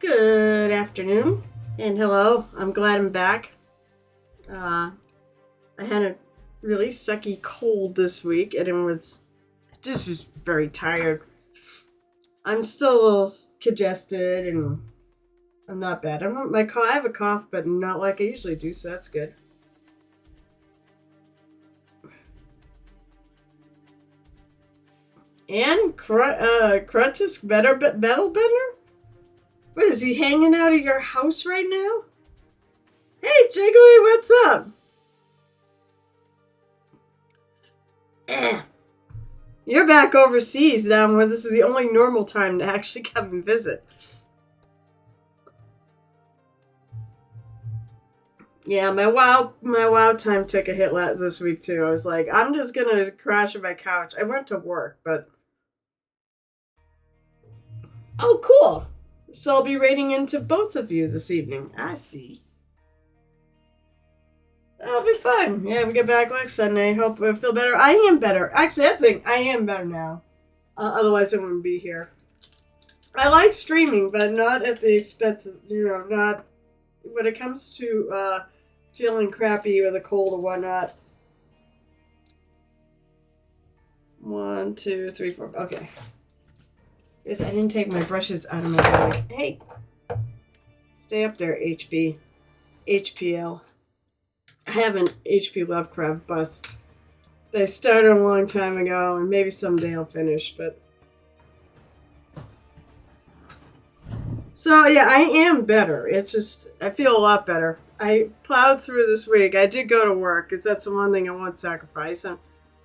Good afternoon and hello. I'm glad I'm back. I had a really sucky cold this week and I just was very tired. I'm still a little congested and I'm not bad. I have a cough, but not like I usually do, so that's good. And Kruntus Metal Bender? What is he hanging out at your house right now? Hey Jiggly, what's up? Eh. You're back overseas now where this is the only normal time to actually come and visit. Yeah, my WoW time took a hit this week too. I was like, I'm just gonna crash on my couch. I went to work, but oh, cool. So I'll be raiding into both of you this evening. I see. That'll be fun. Yeah, we get back next Sunday. Hope I feel better. I am better. Actually, that's the thing. I am better now. Otherwise, I wouldn't be here. I like streaming, but not at the expense of, not when it comes to feeling crappy with a cold or whatnot. 1, 2, 3, 4. Okay. Guess I didn't take my brushes out of my bag. Hey, stay up there, HPL. I have an HP Lovecraft bust. They started a long time ago, and maybe someday I'll finish, but... So, yeah, I am better. It's just, I feel a lot better. I plowed through this week. I did go to work, because that's the one thing I won't sacrifice. I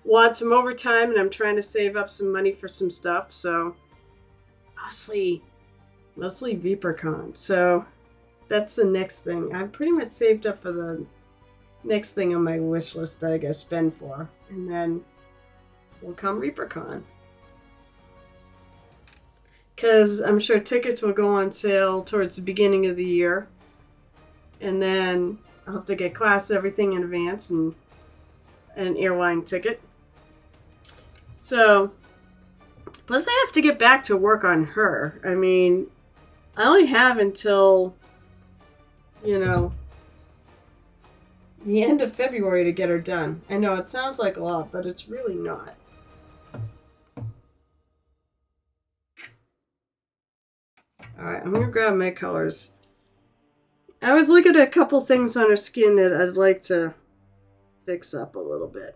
want some overtime, and I'm trying to save up some money for some stuff, so... Mostly ViperCon. So, that's the next thing. I've pretty much saved up for the next thing on my wish list that I gotta spend for. And then will come ReaperCon. Because I'm sure tickets will go on sale towards the beginning of the year. And then I'll have to get class everything in advance and an airline ticket. So, plus I have to get back to work on her. I mean, I only have until, the end of February to get her done. I know it sounds like a lot, but it's really not. Alright, I'm gonna grab my colors. I was looking at a couple things on her skin that I'd like to fix up a little bit.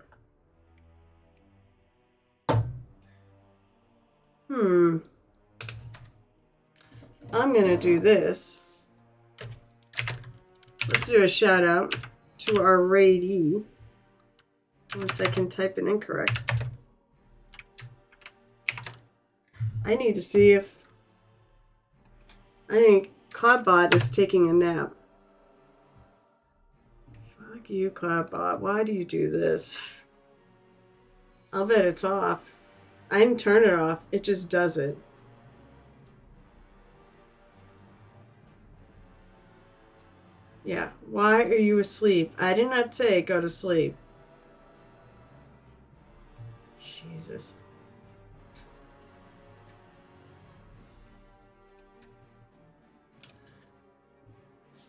I'm gonna do this. Let's do a shout out to our raidee. Once I can type it incorrect. I need to see if... I think Cloudbot is taking a nap. Fuck you, Cloudbot. Why do you do this? I'll bet it's off. I didn't turn it off. It just does it. Yeah. Why are you asleep? I did not say go to sleep. Jesus.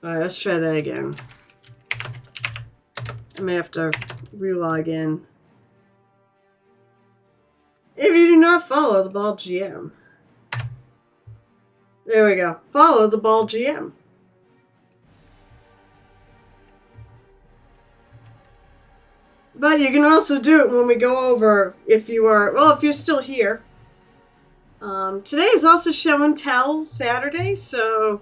Alright, let's try that again. I may have to relog in. If you do not follow the Ball GM. There we go. Follow the Ball GM. But you can also do it when we go over, if you're still here. Today is also show and tell Saturday, so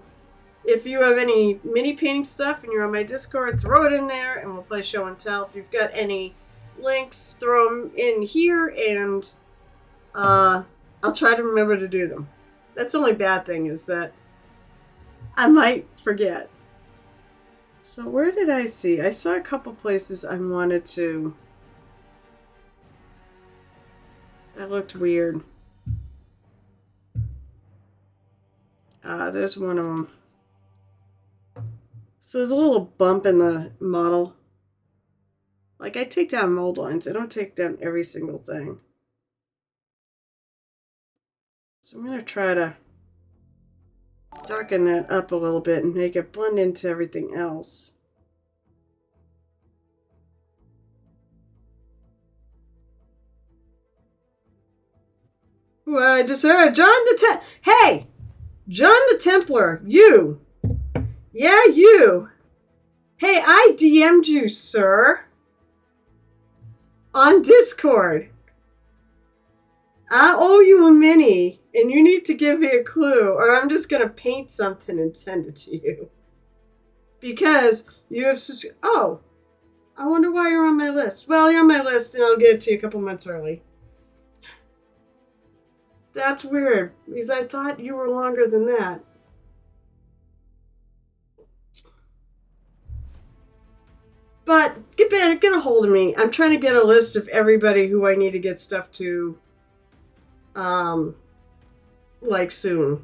if you have any mini painting stuff and you're on my Discord, throw it in there and we'll play show and tell. If you've got any links, throw them in here and I'll try to remember to do them. That's the only bad thing is that I might forget. So where did I see? I saw a couple places I wanted to... That looked weird. There's one of them. So there's a little bump in the model. Like, I take down mold lines. I don't take down every single thing. So I'm going to try to darken that up a little bit and make it blend into everything else. Well, I just heard Hey! John the Templar, you! Yeah, you! Hey, I DM'd you, sir! On Discord. I owe you a mini, and you need to give me a clue, or I'm just gonna paint something and send it to you. Because you have such. Oh, I wonder why you're on my list. Well, you're on my list, and I'll get it to you a couple months early. That's weird, because I thought you were longer than that. But get a hold of me. I'm trying to get a list of everybody who I need to get stuff to, like soon.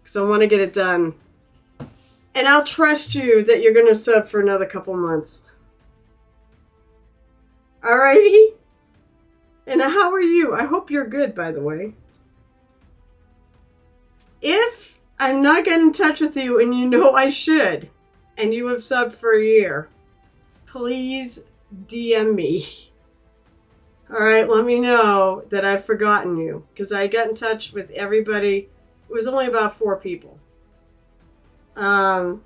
Because I want to get it done. And I'll trust you that you're going to sub for another couple months. Alrighty? And how are you? I hope you're good, by the way. If I'm not getting in touch with you and you know I should, and you have subbed for a year, please DM me. Alright, let me know that I've forgotten you. Because I got in touch with everybody. It was only about 4 people. The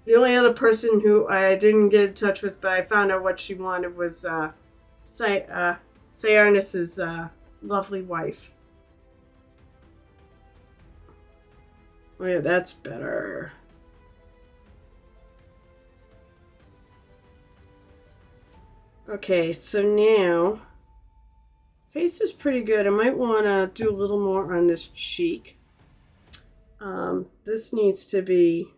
only other person who I didn't get in touch with, but I found out what she wanted, was Sayarnis's lovely wife. Oh yeah, that's better. Okay, so now face is pretty good. I might want to do a little more on this cheek. This needs to be,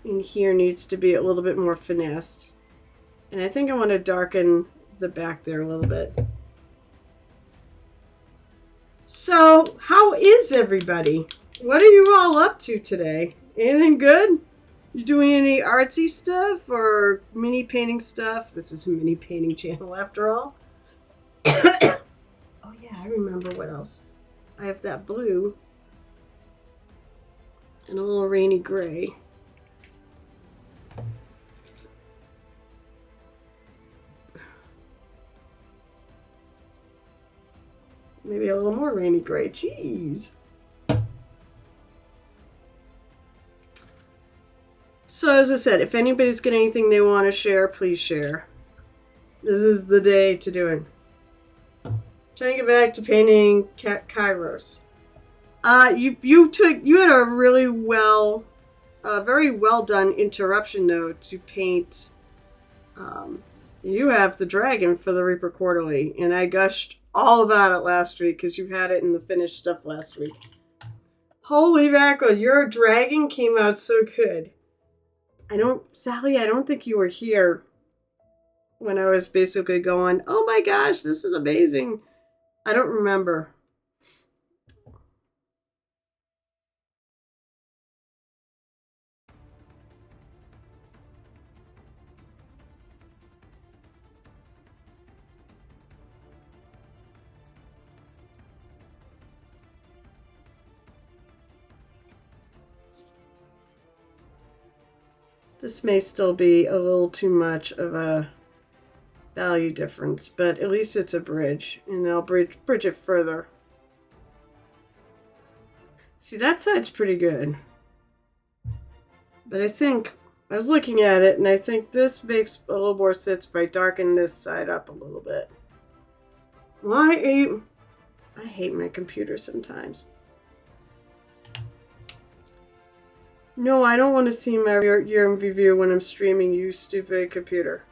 in here needs to be a little bit more finessed. And I think I want to darken the back there a little bit. So, how is everybody? What are you all up to today? Anything good? You doing any artsy stuff or mini painting stuff? This is a mini painting channel after all. Oh yeah, I remember what else. I have that blue and a little rainy gray. Maybe a little more rainy gray. Jeez. So as I said, if anybody's got anything they want to share, please share. This is the day to do it. Trying to get back to painting Kairos. You had a really very well done interruption though to paint. You have the dragon for the Reaper Quarterly, and I gushed all about it last week because you had it in the finished stuff last week. Holy mackerel, your dragon came out so good. Sally, I don't think you were here when I was basically going, oh my gosh, this is amazing. I don't remember. This may still be a little too much of a value difference, but at least it's a bridge, and I'll bridge it further. See, that side's pretty good. But I think, I was looking at it, and I think this makes a little more sense if I darken this side up a little bit. Why are you... I hate my computer sometimes. No, I don't want to see my your review when I'm streaming, you stupid computer.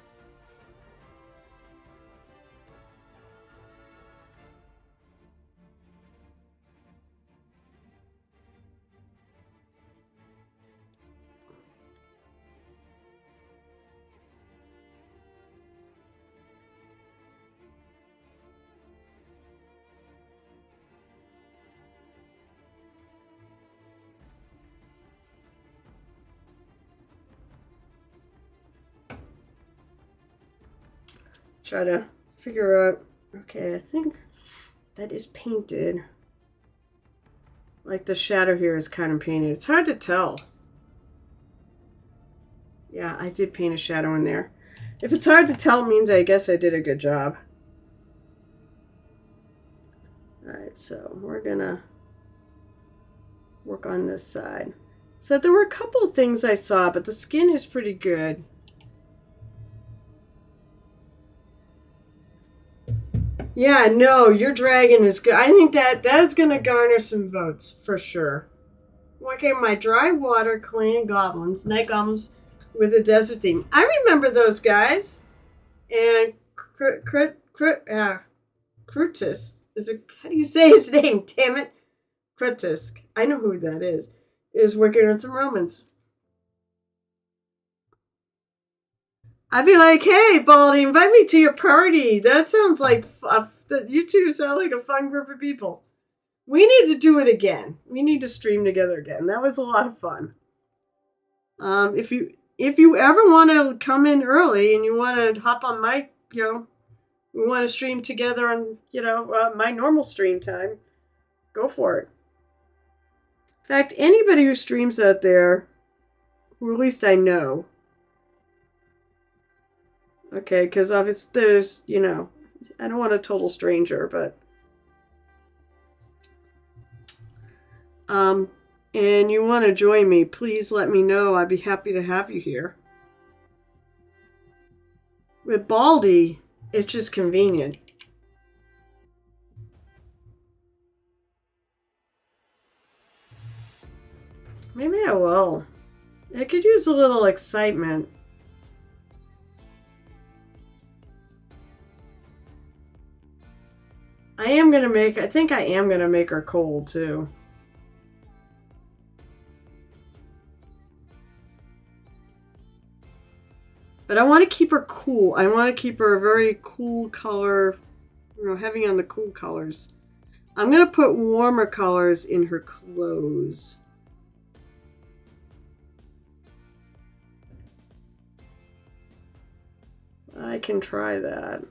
Try to figure out, okay, I think that is painted. Like the shadow here is kind of painted. It's hard to tell. Yeah, I did paint a shadow in there. If it's hard to tell, it means I guess I did a good job. Alright, so we're gonna work on this side. So there were a couple of things I saw, but the skin is pretty good. Yeah, no, your dragon is good. I think that is going to garner some votes, for sure. Okay, my dry water clan goblins, night goblins with a desert theme. I remember those guys. And Krutus is a, how do you say his name? Damn it. Krutisk. I know who that is working on some Romans. I'd be like, hey, Baldy, invite me to your party. That sounds like, you two sound like a fun group of people. We need to do it again. We need to stream together again. That was a lot of fun. If you ever want to come in early and you want to hop on my, we want to stream together on, my normal stream time, go for it. In fact, anybody who streams out there, who at least I know, okay, because obviously there's, I don't want a total stranger, but and you want to join me, please let me know. I'd be happy to have you here. With Baldy, it's just convenient. Maybe I will. I could use a little excitement. I think I am gonna make her cold too. But I want to keep her cool. I want to keep her a very cool color, heavy on the cool colors. I'm going to put warmer colors in her clothes. I can try that.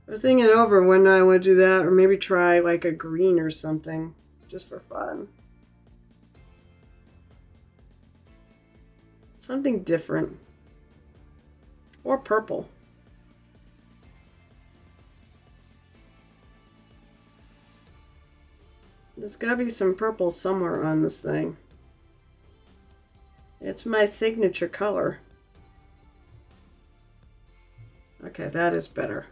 I was thinking over when I would do that, or maybe try like a green or something, just for fun. Something different. Or purple. There's gotta be some purple somewhere on this thing. It's my signature color. Okay, that is better.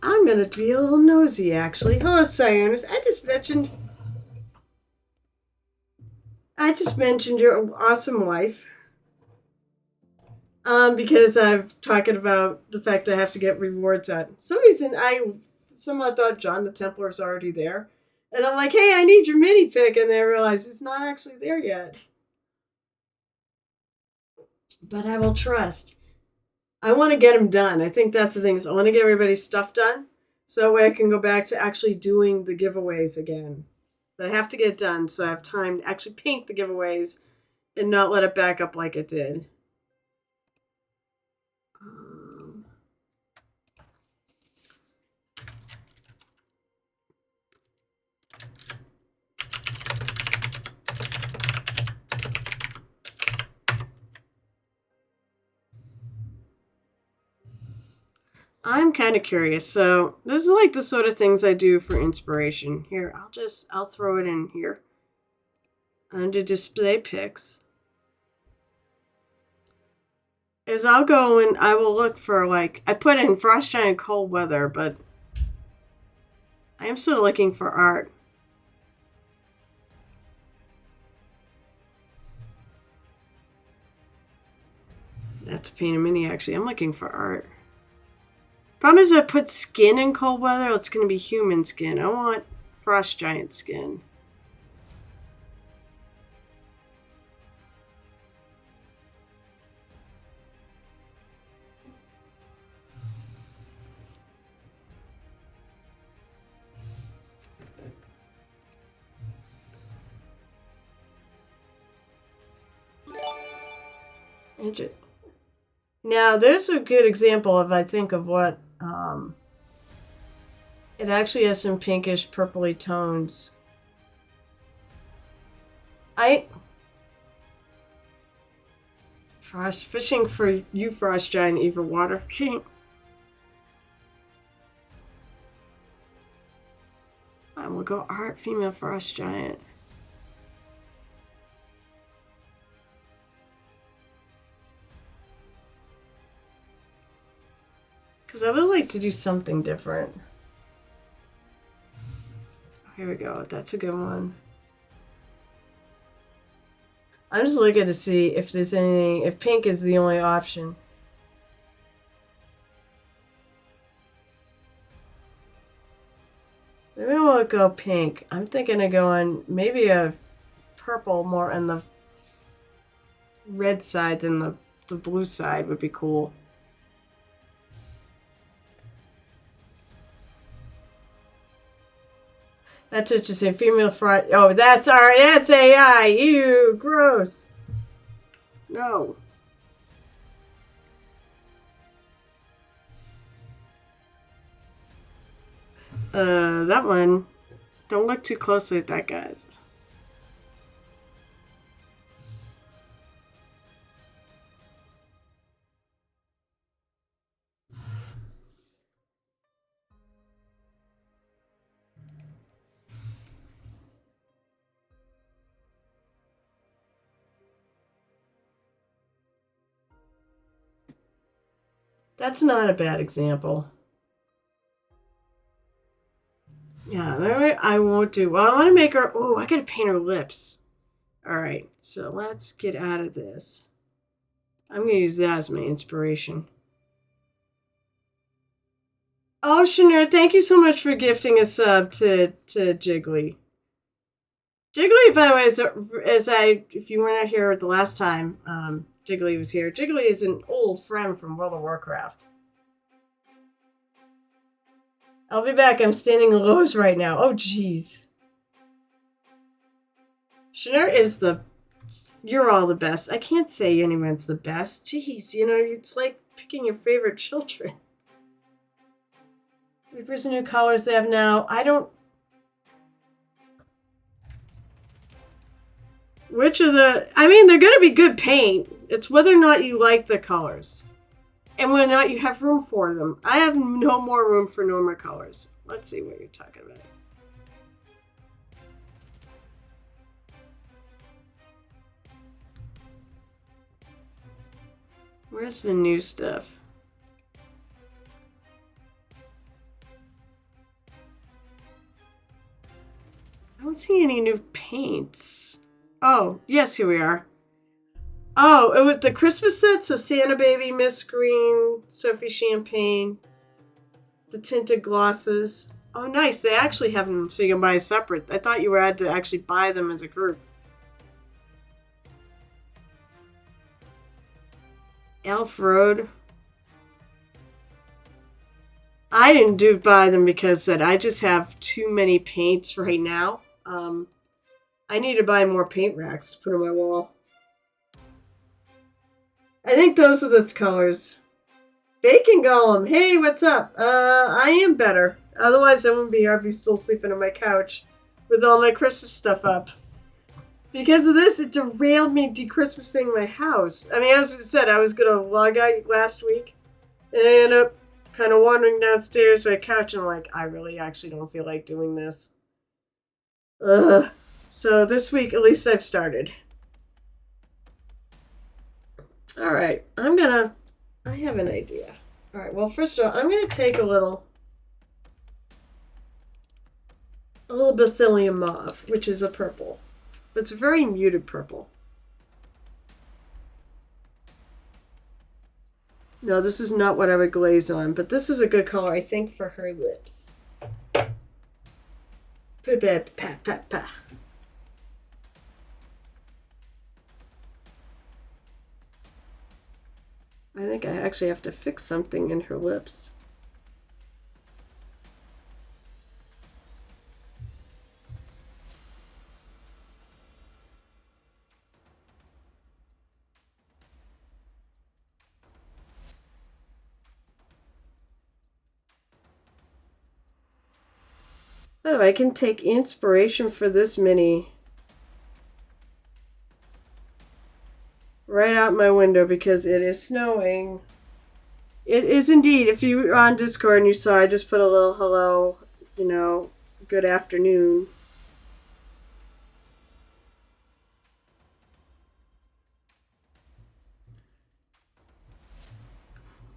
I'm going to be a little nosy, actually. Hello, Sionis. I just mentioned your awesome wife. Because I'm talking about the fact I have to get rewards at. For some reason, somehow thought John the Templar is already there. And I'm like, hey, I need your mini pick. And they realize it's not actually there yet. But I will trust. I want to get them done. I think that's the thing. Is I want to get everybody's stuff done. So that way I can go back to actually doing the giveaways again. But I have to get it done so I have time to actually paint the giveaways and not let it back up like it did. I'm kind of curious. So this is like the sort of things I do for inspiration. Here, I'll throw it in here. Under display pics. Is I'll go and I will look for I put in frost giant cold weather, but I am still looking for art. That's a paint a mini actually. I'm looking for art. Problem is, if I put skin in cold weather, it's going to be human skin. I want frost giant skin. Inter- Now, there's a good example of, I think, of what it actually has some pinkish, purpley tones. I Frost fishing for you, Frost Giant, Eva Water King. I will go art female Frost Giant. Because I would like to do something different. Here we go. That's a good one. I'm just looking to see if there's anything, if pink is the only option. Maybe I won't go pink. I'm thinking of going maybe a purple more on the red side than the blue side would be cool. That's interesting. Female front. Oh, that's alright. That's AI. Ew, gross. No. That one. Don't look too closely at that, guys. That's not a bad example. Yeah, maybe I won't do. Well, I want to make her. Oh, I gotta paint her lips. Alright, so let's get out of this. I'm gonna use that as my inspiration. Oh, Shanir, thank you so much for gifting a sub to Jiggly. Jiggly, by the way, if you weren't here the last time, Jiggly was here. Jiggly is an old friend from World of Warcraft. I'll be back. I'm standing in Lowe's right now. Oh, jeez. Shanir is the... You're all the best. I can't say anyone's the best. Jeez, it's like picking your favorite children. Reapers and new colors they have now. I don't... Which of the... I mean, they're going to be good paint. It's whether or not you like the colors. And whether or not you have room for them. I have no more room for no more colors. Let's see what you're talking about. Where's the new stuff? I don't see any new paints. Oh, yes, here we are. Oh, it was the Christmas set, so Santa Baby, Miss Green, Sophie Champagne, the tinted glosses. Oh, nice. They actually have them so you can buy separate. I thought you had to actually buy them as a group. Elf Road. I didn't buy them because I just have too many paints right now. I need to buy more paint racks to put on my wall. I think those are the colors. Bacon Golem, hey, what's up? I am better. Otherwise, I wouldn't be here. I'd be still sleeping on my couch with all my Christmas stuff up. Because of this, it derailed me de-Christmasing my house. I mean, as I said, I was going to log out last week. And I ended up kind of wandering downstairs to my couch and I really actually don't feel like doing this. Ugh. So this week, at least I've started. Alright, I have an idea. Alright, well, first of all, I'm going to take a little Beryllium Mauve, which is a purple. But it's a very muted purple. No, this is not what I would glaze on, but this is a good color, I think, for her lips. Pa-pa-pa-pa-pa. I think I actually have to fix something in her lips. Oh, I can take inspiration for this mini right out my window because it is snowing. It is indeed. If you were on Discord and you saw, I just put a little hello, good afternoon.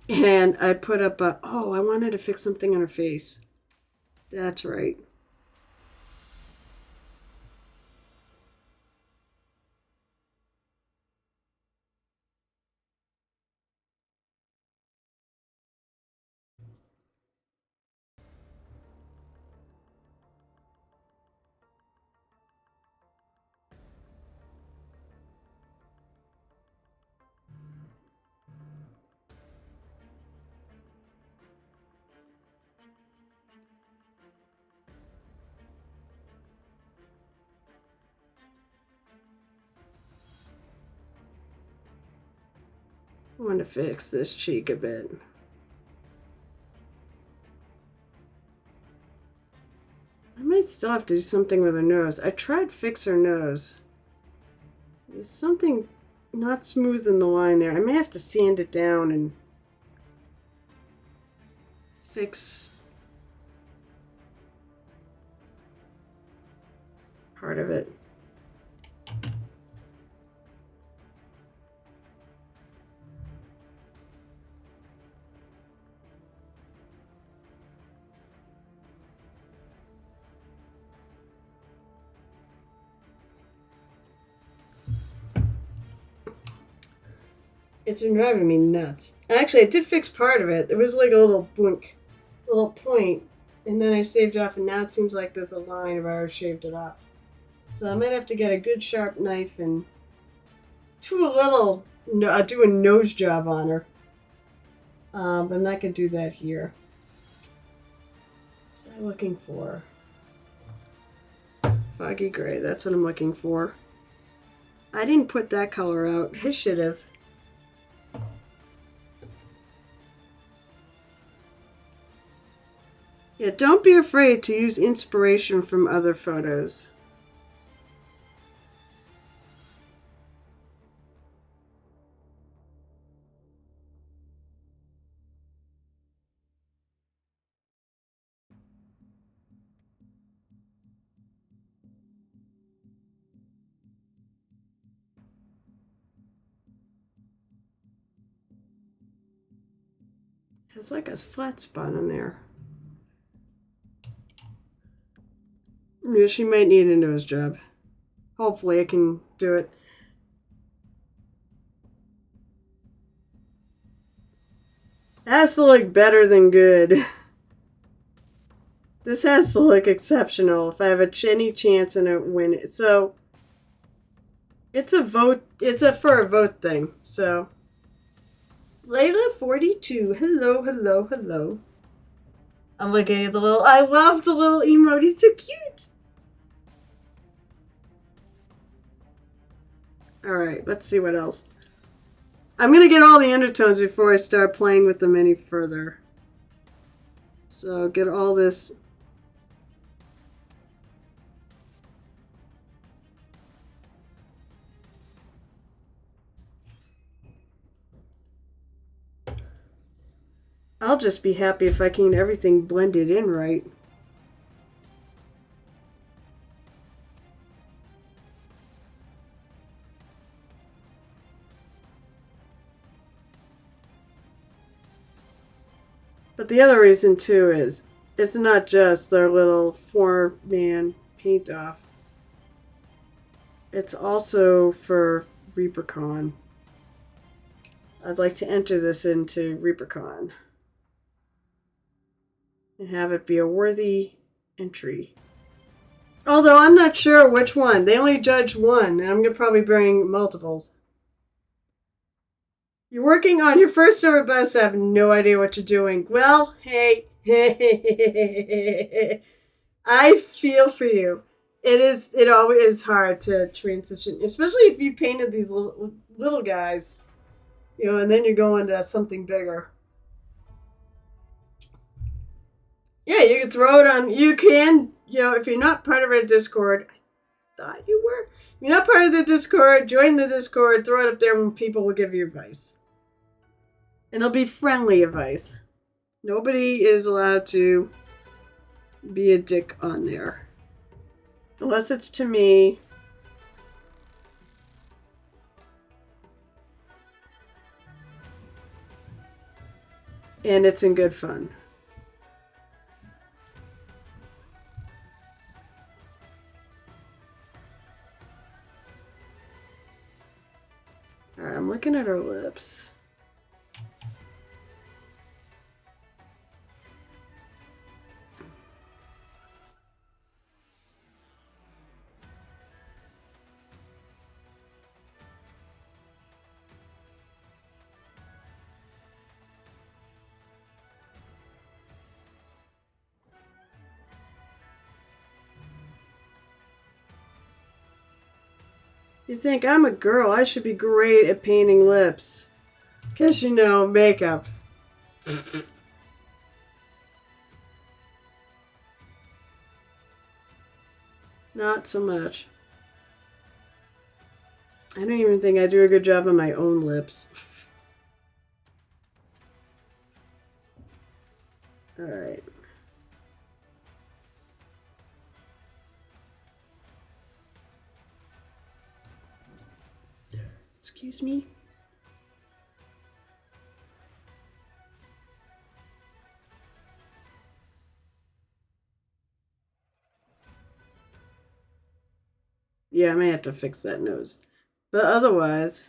And I put up I wanted to fix something on her face. That's right. I want to fix this cheek a bit. I might still have to do something with her nose. I tried fix her nose. There's something not smooth in the line there. I may have to sand it down and fix part of it. It's been driving me nuts. Actually, I did fix part of it. There was like a little boink, little point, and then I saved off, and now it seems like there's a line if I already shaved it off. So I might have to get a good sharp knife and do a nose job on her. But I'm not going to do that here. What's I looking for? Foggy gray, that's what I'm looking for. I didn't put that color out. I should have. Yeah, don't be afraid to use inspiration from other photos. There's like a flat spot on there. Yeah, she might need a nose job. Hopefully I can do it. It has to look better than good. This has to look exceptional if I have any chance in it win. So it's a vote. It's for a vote thing. So Layla42. Hello, hello, hello. I'm looking at I love the little emote. He's so cute. Alright, let's see what else. I'm going to get all the undertones before I start playing with them any further. So get all this. I'll just be happy if I can get everything blended in right. But the other reason too is it's not just their little 4-man paint off. It's also for ReaperCon. I'd like to enter this into ReaperCon and have it be a worthy entry. Although I'm not sure which one. They only judged one, and I'm going to probably bring multiples. You're working on your first ever bus. I have no idea what you're doing. Well, hey. I feel for you. It always is hard to transition, especially if you painted these little guys, and then you're going to something bigger. Yeah, you can throw it on. You can if you're not part of our Discord, I thought you were. If you're not part of the Discord, join the Discord, throw it up there and people will give you advice. And it'll be friendly advice. Nobody is allowed to be a dick on there. Unless it's to me. And it's in good fun. Alright, I'm looking at her lips. You think, I'm a girl, I should be great at painting lips. Because, makeup. Not so much. I don't even think I do a good job on my own lips. Alright. Excuse me? Yeah, I may have to fix that nose. But otherwise,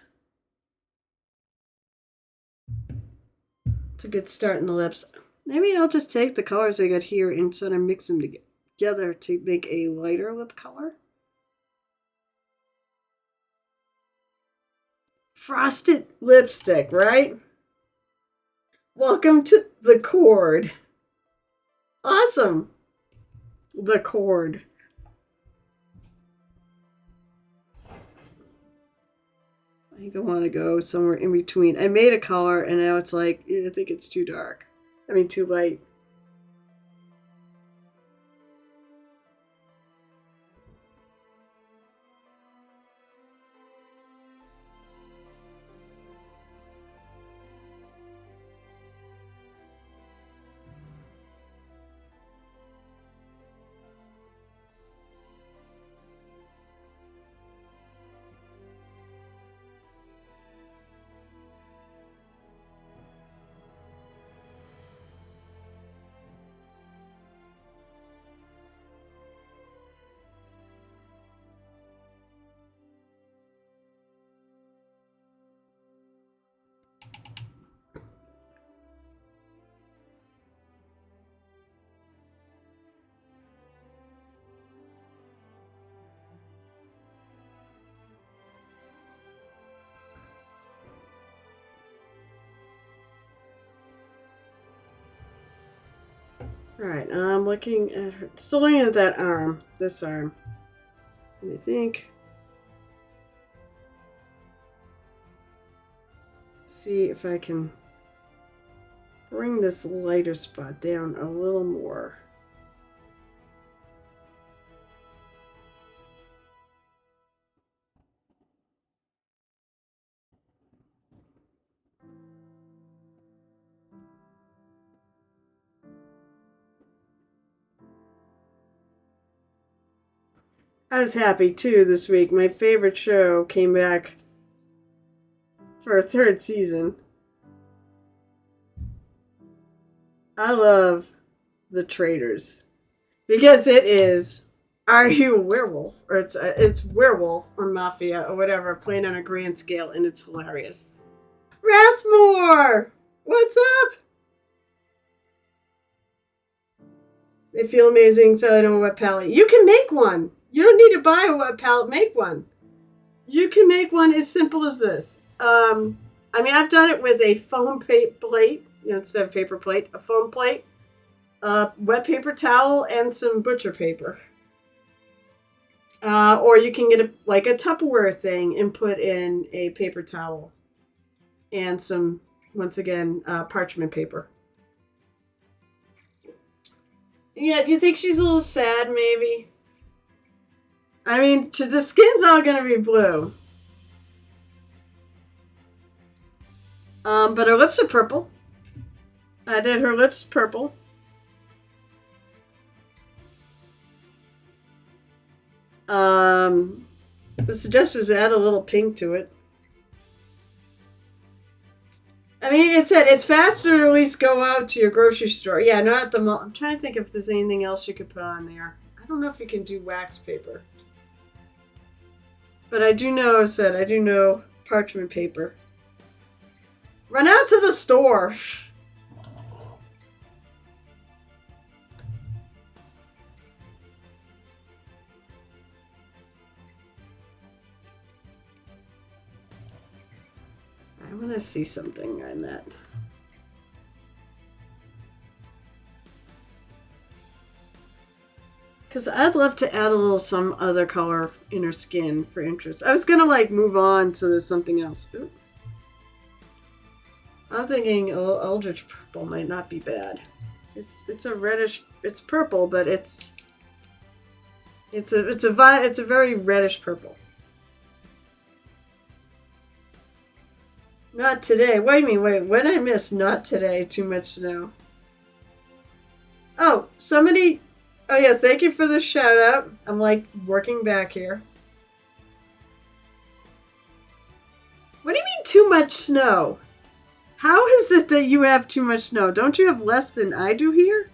it's a good start in the lips. Maybe I'll just take the colors I got here and sort of mix them together to make a lighter lip color. Frosted lipstick, right? Welcome to the cord. Awesome. The cord. I think I want to go somewhere in between. I made a color and now it's like, I think it's too dark. I mean, too light. Alright, I'm looking at her. Still looking at that arm. This arm. And I think. See if I can bring this lighter spot down a little more. I was happy too this week. My favorite show came back for a third season. I love The Traitors because it is, are you a werewolf? Or it's werewolf or mafia or whatever, playing on a grand scale, and it's hilarious. Rathmore! What's up? They feel amazing, so I don't know what palette. You can make one. You don't need to buy a wet palette. Make one. You can make one as simple as this. I've done it with a foam plate, instead of paper plate, a foam plate, a wet paper towel, and some butcher paper. Or you can get a Tupperware thing and put in a paper towel and some, once again, parchment paper. Yeah, do you think she's a little sad, maybe? I mean, the skin's all gonna be blue. But her lips are purple. I did her lips purple. Um, the suggestion was add a little pink to it. I mean, it said it's faster to at least go out to your grocery store. Yeah, not at the mall. I'm trying to think if there's anything else you could put on there. I don't know if you can do wax paper. But I do know, I do know parchment paper. Run out to the store. I want to see something on that. Because I'd love to add a little some other color in her skin for interest. I was going to like move on to something else. Ooh. I'm thinking Eldritch Purple might not be bad. It's a reddish, it's purple, but it's a very reddish purple. Not today. Wait a minute, wait. When I miss not today, too much snow. Oh, somebody. Oh, yeah, thank you for the shout out. I'm like working back here. What do you mean too much snow? How is it that you have too much snow? Don't you have less than I do here?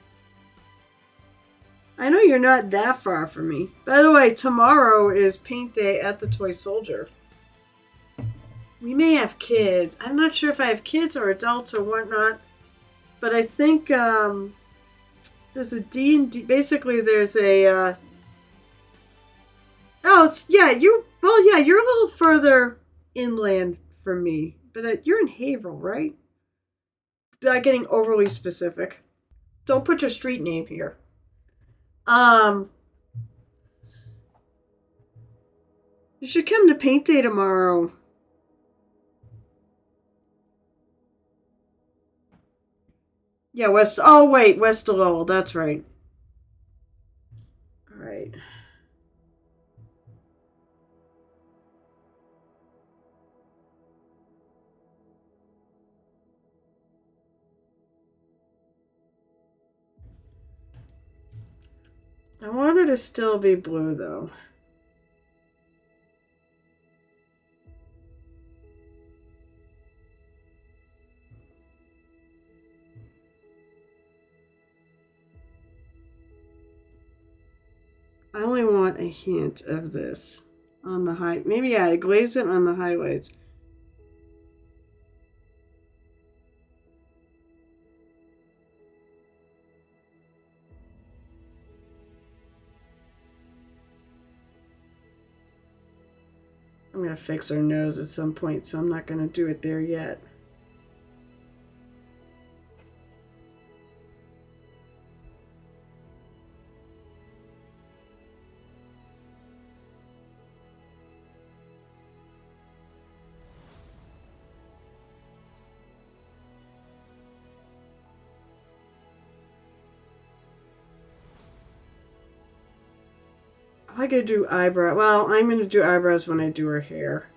I know you're not that far from me. By the way, tomorrow is paint day at the Toy Soldier. We may have kids. I'm not sure if I have kids or adults or whatnot. But I think there's a D&D. Basically, there's a... yeah, you're a little further inland from me. But you're in Haverhill, right? Not getting overly specific. Don't put your street name here. You should come to paint day tomorrow. Yeah, West of Lowell, that's right. Alright. I want her to still be blue, though. I only want a hint of this on the high. Maybe I glaze it on the highlights. I'm going to fix her nose at some point, so I'm not going to do it there yet. I could do eyebrow. Well, I'm going to do eyebrows when I do her hair.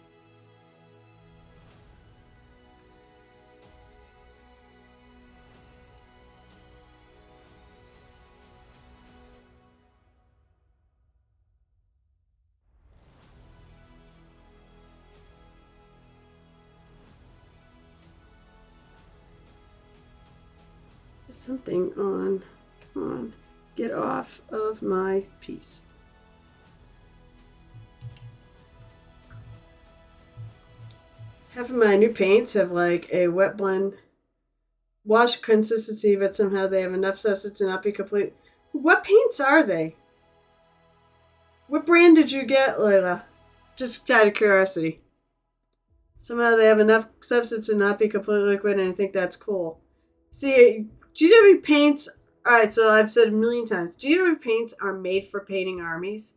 There's something on. Come on. Get off of my piece. Half of my new paints have like a wet blend wash consistency, but somehow they have enough substance to not be complete. What paints are they? What brand did you get, Layla? Just out of curiosity. Somehow they have enough substance to not be completely liquid, and I think that's cool. See, GW paints. Alright, so I've said a million times, GW paints are made for painting armies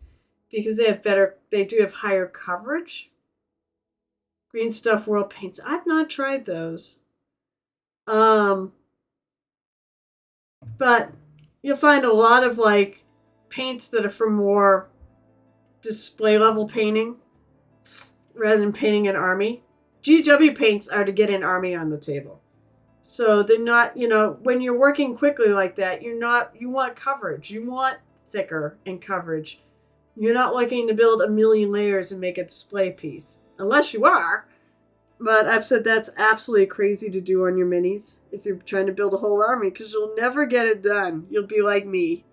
because they do have higher coverage. Green Stuff World paints. I've not tried those. But you'll find a lot of like paints that are for more display level painting rather than painting an army. GW paints are to get an army on the table. So they're not, when you're working quickly like that, you want coverage. You want thicker and coverage. You're not looking to build a million layers and make a display piece. Unless you are. But I've said that's absolutely crazy to do on your minis if you're trying to build a whole army because you'll never get it done. You'll be like me.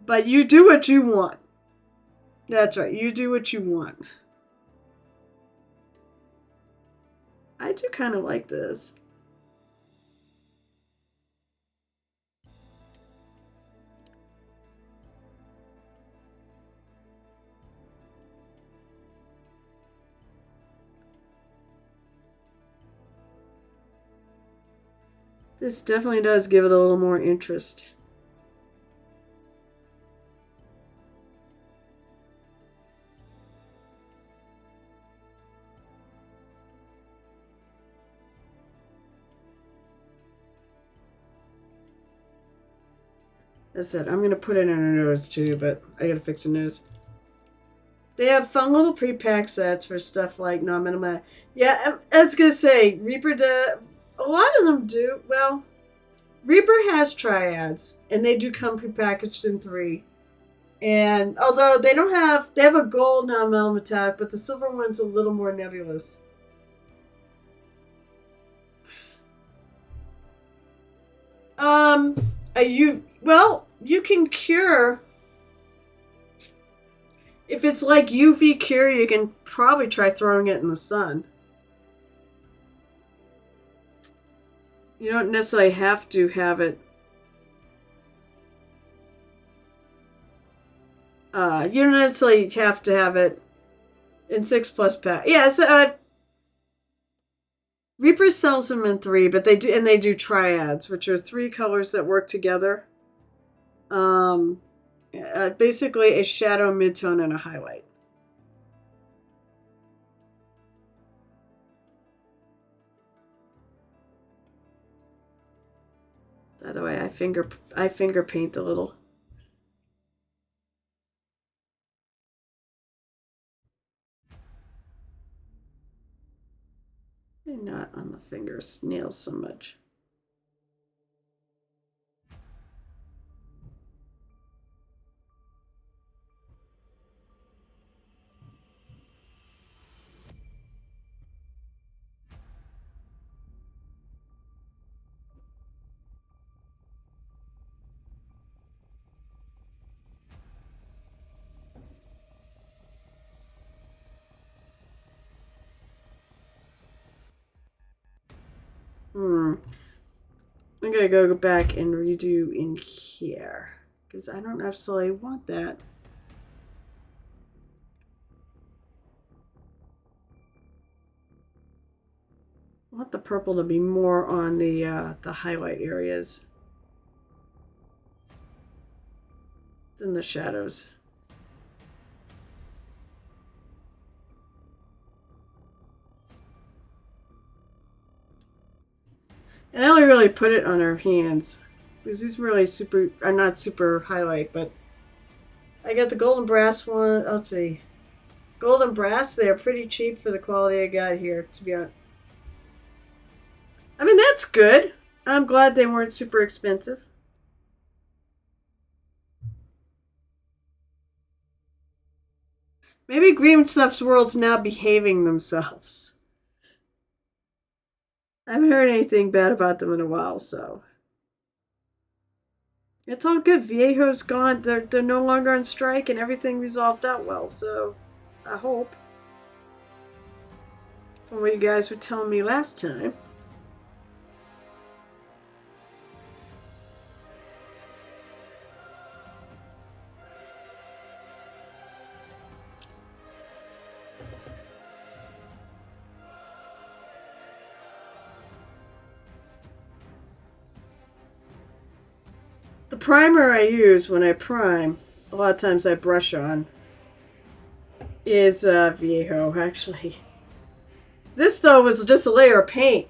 But you do what you want. That's right. You do what you want. I do kind of like this. This definitely does give it a little more interest. As I said, I'm going to put it in her nose too, but I got to fix her nose. They have fun little pre-pack sets for stuff like non-minimal. Yeah, I was going to say, Reaper, a lot of them do. Well, Reaper has triads, and they do come prepackaged in 3. And although they have a gold non-metal metallic, but the silver one's a little more nebulous. You can cure. If it's like UV cure, you can probably try throwing it in the sun. You don't necessarily have to have it. You don't necessarily have to have it in 6+ pack. Yeah, so Reaper sells them in 3, but they do triads, which are 3 colors that work together. Basically a shadow, midtone, and a highlight. By the way, I finger paint a little. And not on the fingers, nails so much. I'm gonna go back and redo in here because I don't necessarily want that. I want the purple to be more on the highlight areas than the shadows. And I only really put it on her hands because these really are not super highlight, but I got the gold and brass one. Let's see. Gold and brass, they're pretty cheap for the quality I got here, to be honest. I mean, that's good. I'm glad they weren't super expensive. Maybe Green Stuff's World's now behaving themselves. I haven't heard anything bad about them in a while, so. It's all good. Viejo's gone. They're no longer on strike and everything resolved out well, so I hope. From what you guys were telling me last time. The primer I use when I prime, a lot of times I brush on, is Viejo, actually. This, though, was just a layer of paint.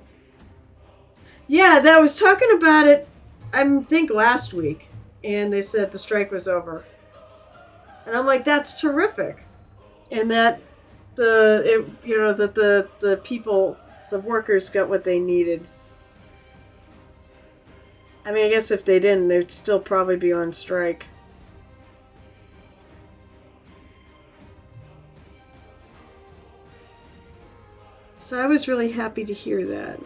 Yeah, that was talking about it. I think last week, and they said the strike was over. And I'm like, that's terrific. And that the people, the workers got what they needed. I mean, I guess if they didn't, they'd still probably be on strike. So I was really happy to hear that.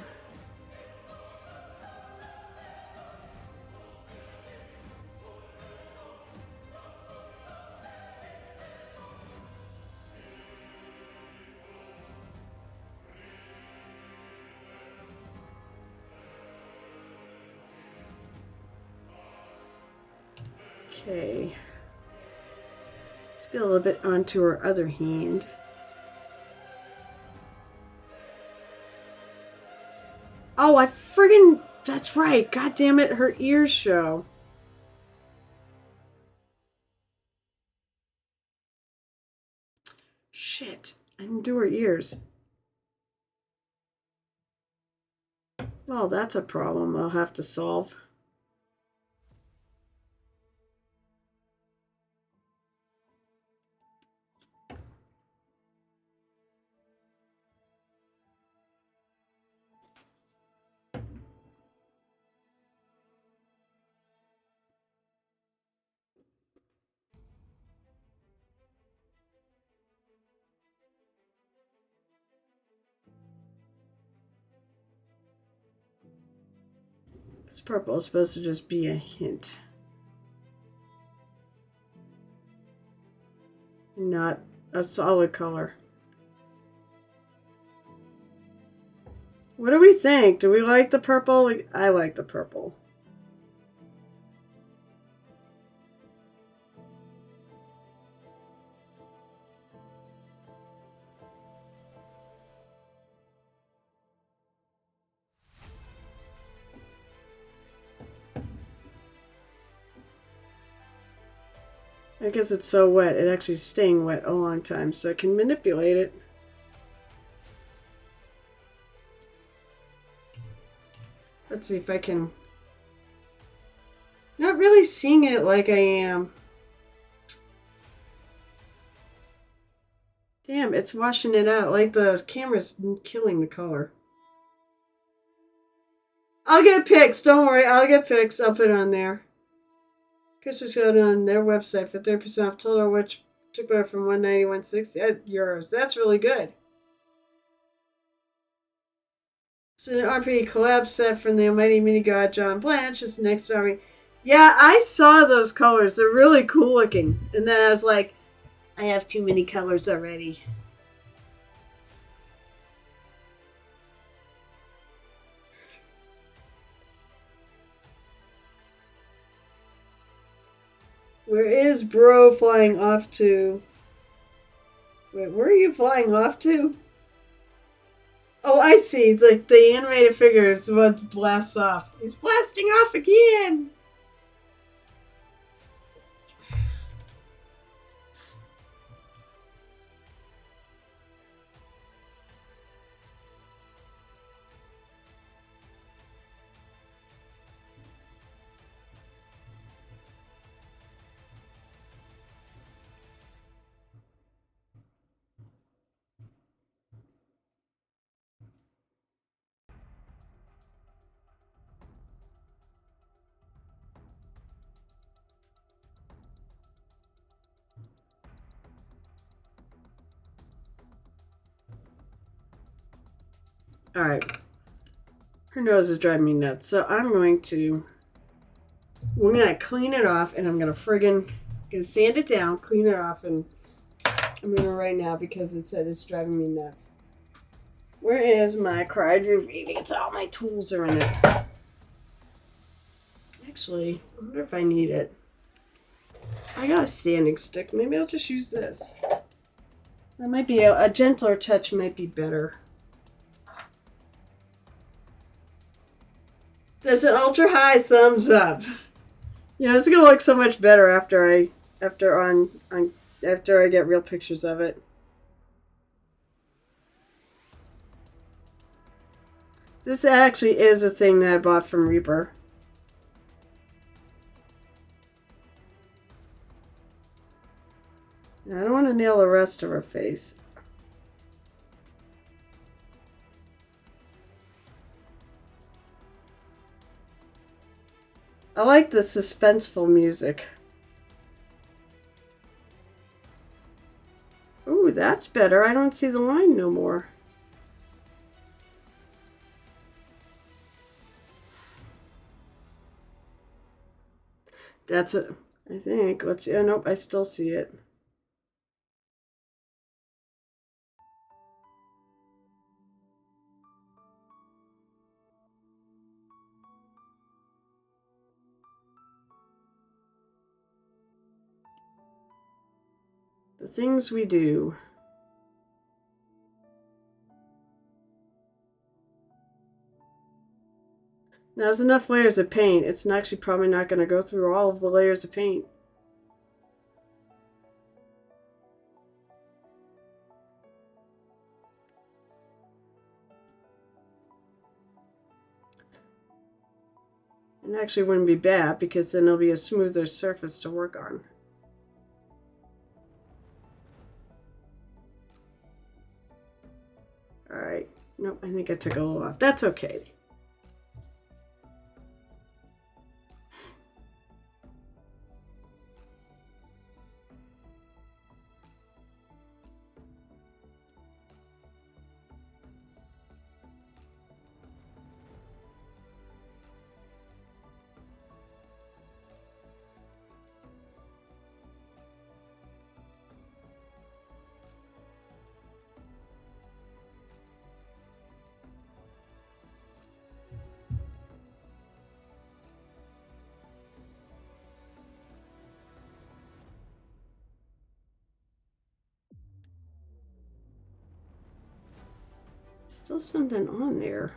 Okay. Let's get a little bit onto our other hand. Oh, I friggin'... That's right. God damn it, her ears show. Shit. I didn't do her ears. Well, that's a problem I'll have to solve. This purple is supposed to just be a hint. Not a solid color. What do we think? Do we like the purple? I like the purple. I guess it's so wet, it actually is staying wet a long time, so I can manipulate it. Let's see if I can... Not really seeing it like I am. Damn, it's washing it out. Like the camera's killing the color. I'll get pics, don't worry. I'll get pics. I'll put it on there. Just go on their website for 30% off total, which took about from €190 That's really good. So the RP collab set from the Almighty Mini God John Blanche is next to me. Yeah, I saw those colors. They're really cool looking. And then I was like, I have too many colors already. Where is Bro flying off to? Wait, where are you flying off to? Oh, I see. The animated figure is what blasts off. He's blasting off again! Alright. Her nose is driving me nuts. So I'm going to... We're going to clean it off, and I'm going to gonna sand it down, clean it off, and I'm doing it right now because it said it's driving me nuts. Where is my cryo baby? It's all my tools are in it. Actually, I wonder if I need it. I got a standing stick. Maybe I'll just use this. That might be a gentler touch might be better. That's an ultra high thumbs up. You know, it's gonna look so much better after I get real pictures of it. This actually is a thing that I bought from Reaper. nail the rest of her face. I like the suspenseful music. Ooh, that's better. I don't see the line no more. That's it. I think. Let's see. Oh, nope, I still see it. The things we do. Now, there's enough layers of paint. It's actually probably not going to go through all of the layers of paint. It actually wouldn't be bad because then it'll be a smoother surface to work on. Alright. Nope, I think I took a little off. That's okay. Still something on there.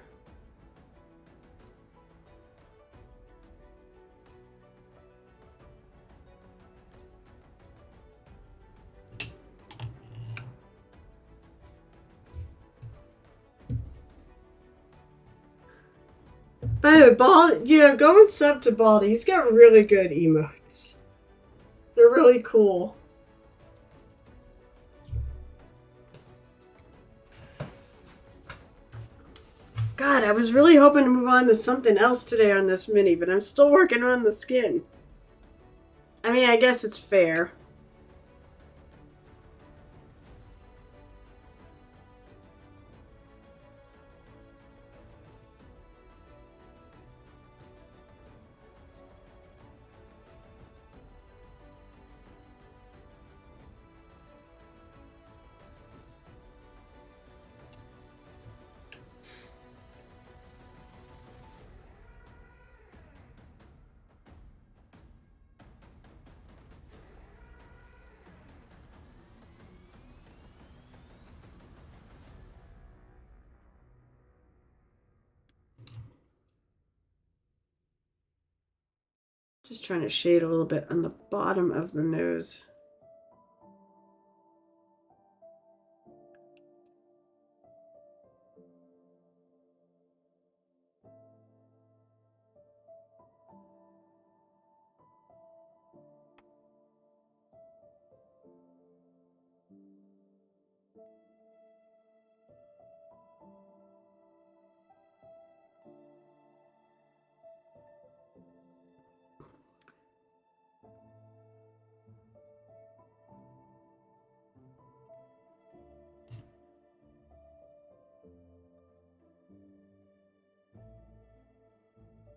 But Baldy, yeah, go and sub to Baldy. He's got really good emotes. They're really cool. God, I was really hoping to move on to something else today on this mini, but I'm still working on the skin. I mean, I guess it's fair. Just trying to shade a little bit on the bottom of the nose.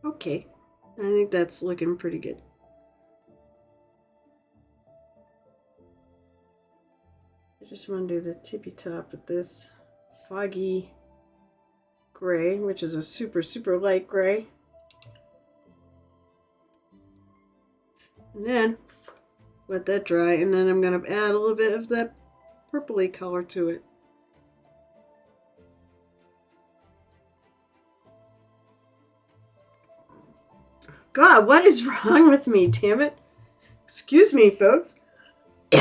Okay, I think that's looking pretty good. I just want to do the tippy top with this foggy gray, which is a super, super light gray. And then let that dry, and then I'm going to add a little bit of that purpley color to it. God, what is wrong with me, damn it? Excuse me, folks. You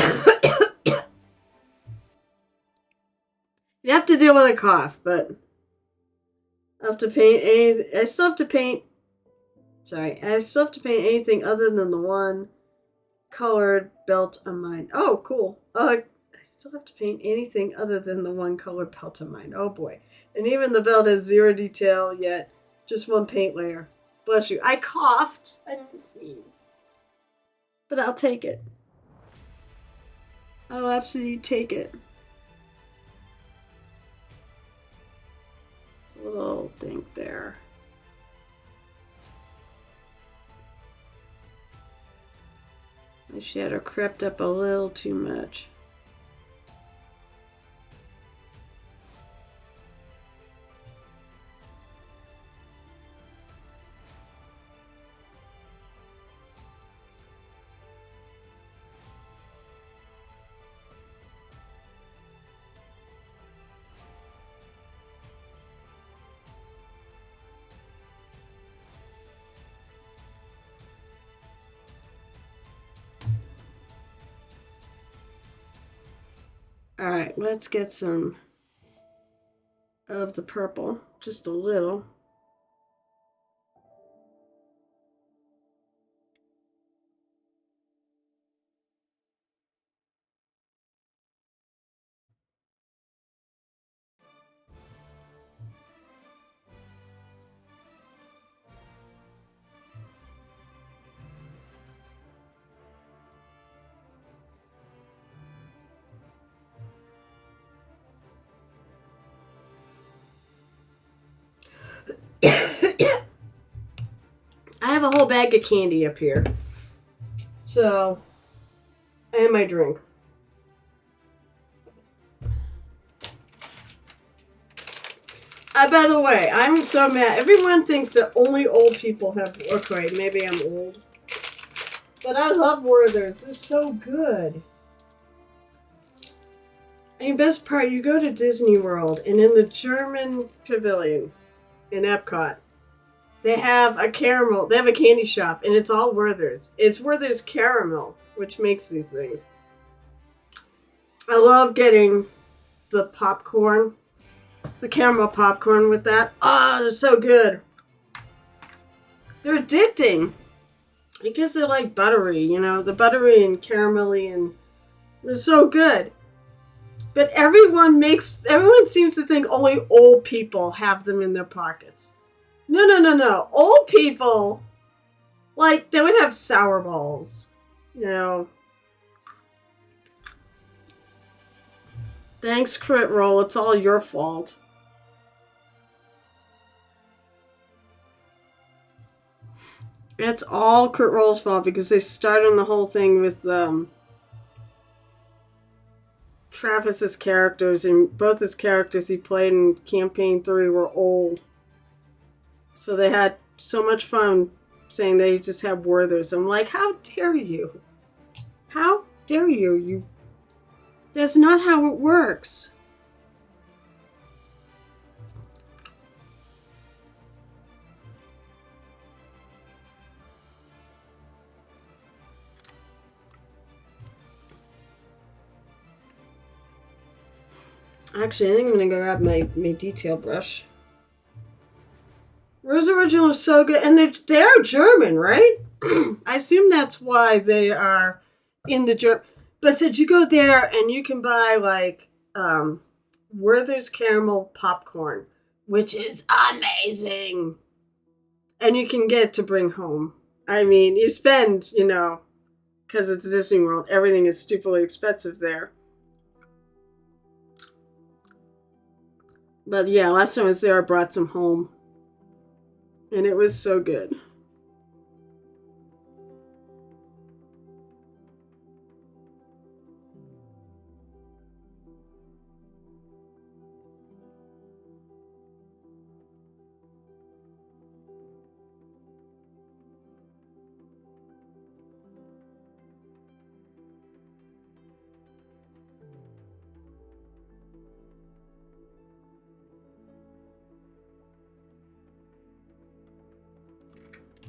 have to deal with a cough, but I have to paint anything. I still have to paint. Sorry, I still have to paint anything other than the one colored belt on mine. Oh, cool. still have to paint anything other than the one color belt of mine. Oh boy. And even the belt has 0 detail yet. Just one paint layer. Bless you. I coughed. I didn't sneeze. But I'll take it. I'll absolutely take it. It's a little dink there. My shadow crept up a little too much. Alright, let's get some of the purple. Just a little. I have a whole bag of candy up here. So, and my drink. By the way, I'm so mad. Everyone thinks that only old people have... Okay, maybe I'm old. But I love Werther's. They're so good. And best part, you go to Disney World, and in the German pavilion in Epcot, they have a caramel. They have a candy shop, and it's all Werther's. It's Werther's caramel, which makes these things. I love getting the popcorn, the caramel popcorn with that. Oh, they're so good. They're addicting because they're like buttery, you know, the buttery and caramelly, and they're so good. But everyone seems to think only old people have them in their pockets. No. Old people, like, they would have sour balls, you know. Thanks, Crit Roll. It's all your fault. It's all Crit Roll's fault because they started the whole thing with Travis's characters, and both his characters he played in Campaign 3 were old. So they had so much fun saying they just have Werther's. I'm like, how dare you? How dare you? That's not how it works. Actually, I think I'm going to go grab my detail brush. Rose Original is so good. And they're German, right? I assume that's why they are in the German. But said you go there and you can buy like Werther's caramel popcorn, which is amazing. And you can get it to bring home. I mean, you spend, you know, because it's Disney World, everything is stupidly expensive there. But yeah, last time I was there, I brought some home. And it was so good.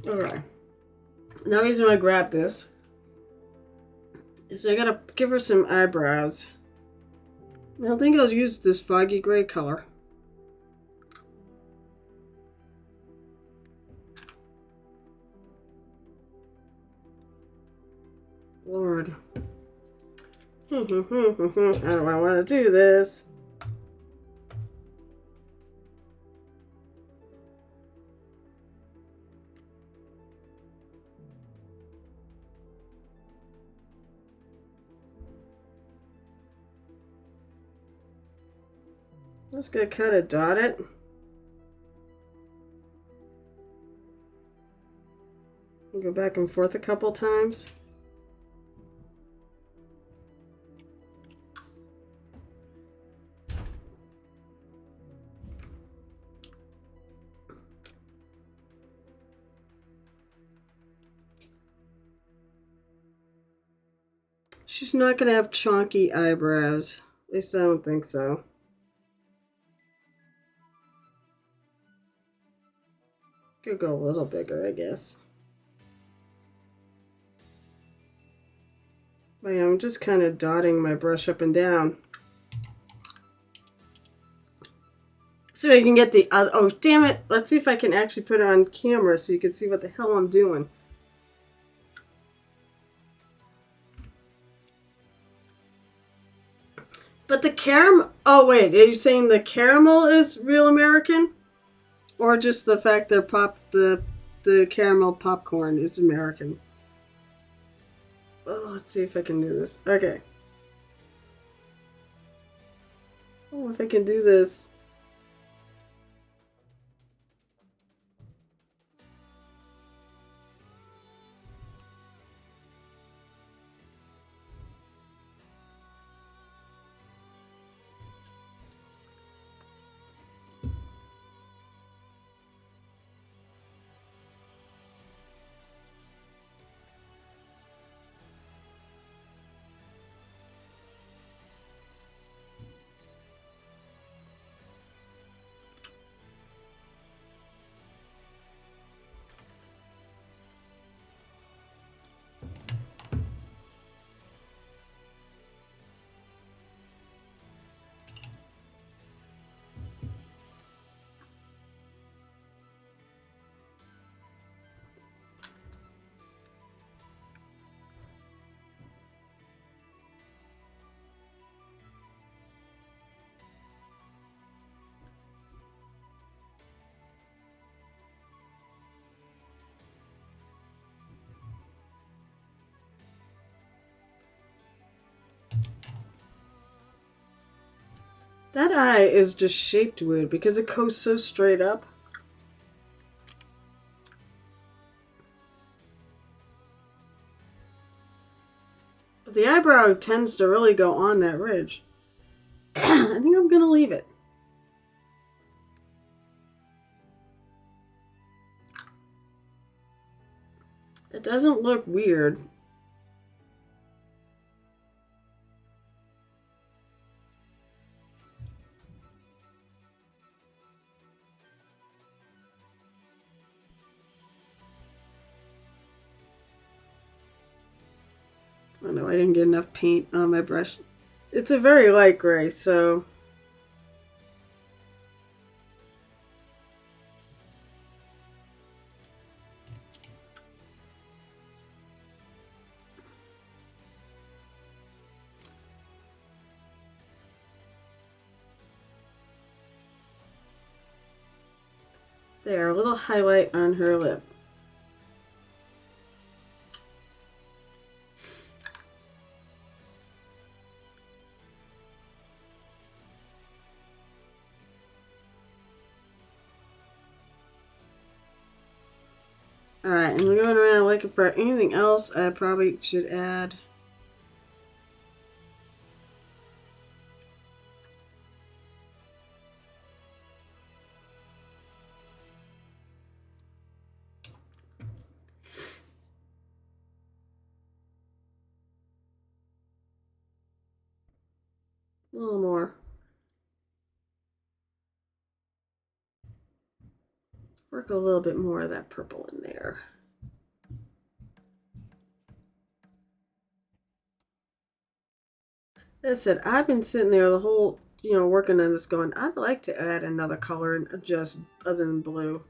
Alright. Now the reason I grab this is I gotta give her some eyebrows. I think I'll use this foggy gray color. Lord. How do I want to do this? Just gonna kind of dot it. And go back and forth a couple times. She's not gonna have chonky eyebrows. At least I don't think so. Could go a little bigger, I guess. But yeah, I'm just kind of dotting my brush up and down. So I can get the other. Oh, damn it. Let's see if I can actually put it on camera so you can see what the hell I'm doing. But the caramel. Oh, wait. Are you saying the caramel is real American? Or just the fact the caramel popcorn is American? Oh, let's see if I can do this. Okay. Oh, if I can do this. That eye is just shaped weird because it goes so straight up. But the eyebrow tends to really go on that ridge. I think I'm gonna leave it. It doesn't look weird. Oh no, I didn't get enough paint on my brush. It's a very light gray, so... There, a little highlight on her lip. Alright, and we're going around looking for anything else I probably should add. A little more. Work a little bit more of that purple in there. As I said, I've been sitting there the whole, working on this going, I'd like to add another color and just other than blue.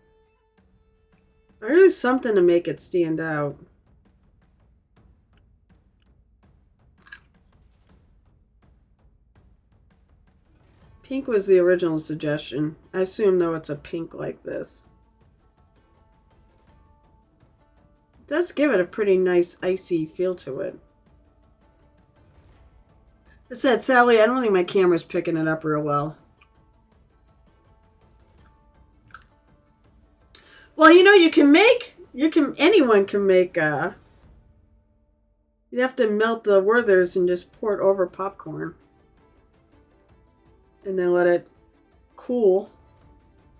Or do something to make it stand out. Pink was the original suggestion. I assume, though, it's a pink like this. It does give it a pretty nice icy feel to it. I said, Sally, I don't think my camera's picking it up real well. Well, you know, anyone can make, you have to melt the Werthers and just pour it over popcorn. And then let it cool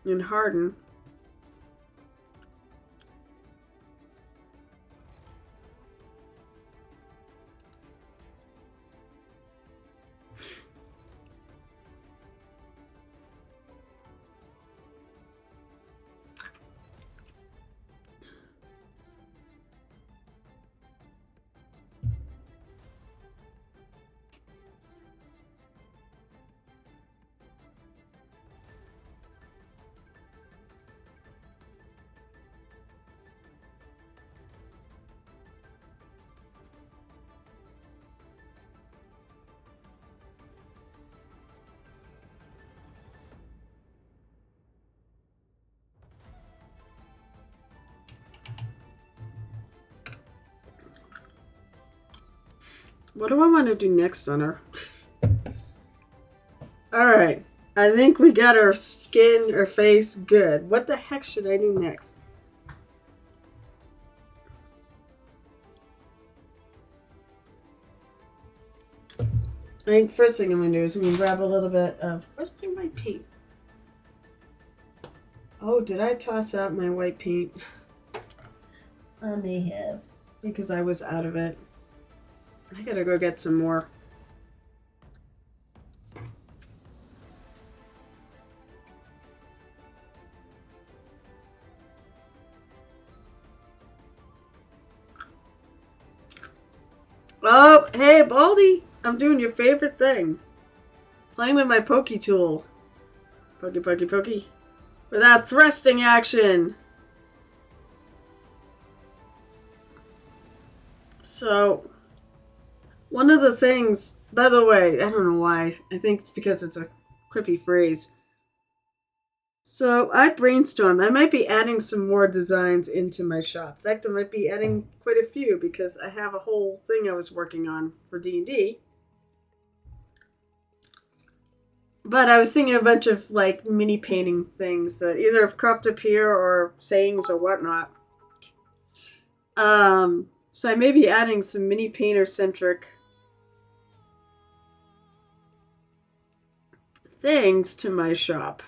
and harden. What do I want to do next on her? Alright. I think we got our skin, our face good. What the heck should I do next? I think first thing I'm going to do is I'm going to grab a little bit of... Where's my white paint? Oh, did I toss out my white paint? I may have. Because I was out of it. I gotta go get some more. Oh, hey, Baldy! I'm doing your favorite thing. Playing with my pokey tool. Pokey, pokey, pokey. Without thrusting action. So... One of the things, by the way, I don't know why. I think it's because it's a quippy phrase. So I brainstormed. I might be adding some more designs into my shop. In fact, I might be adding quite a few because I have a whole thing I was working on for D&D. But I was thinking of a bunch of like mini painting things that either have cropped up here or sayings or whatnot. So I may be adding some mini painter-centric things to my shop.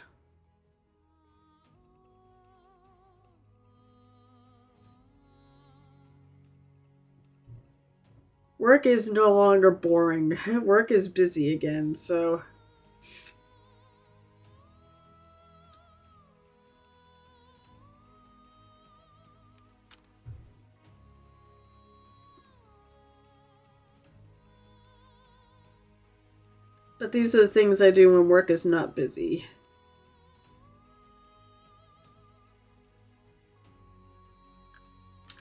Work is no longer boring. Work is busy again, so... But these are the things I do when work is not busy.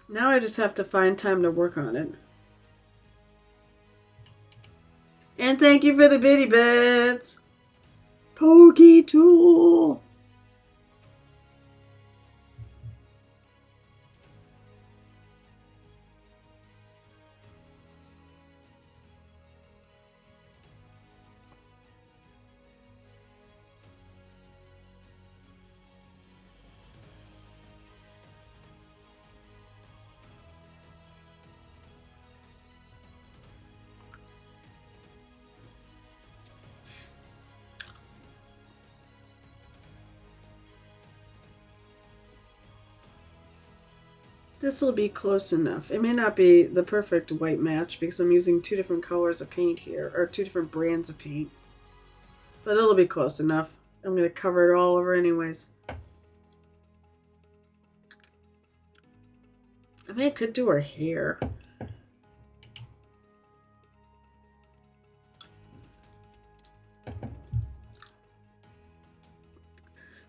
Now I just have to find time to work on it. And thank you for the bitty bits! Pokey tool! This will be close enough. It may not be the perfect white match because I'm using two different colors of paint here, or two different brands of paint. But it'll be close enough. I'm going to cover it all over anyways. I mean, I could do her hair.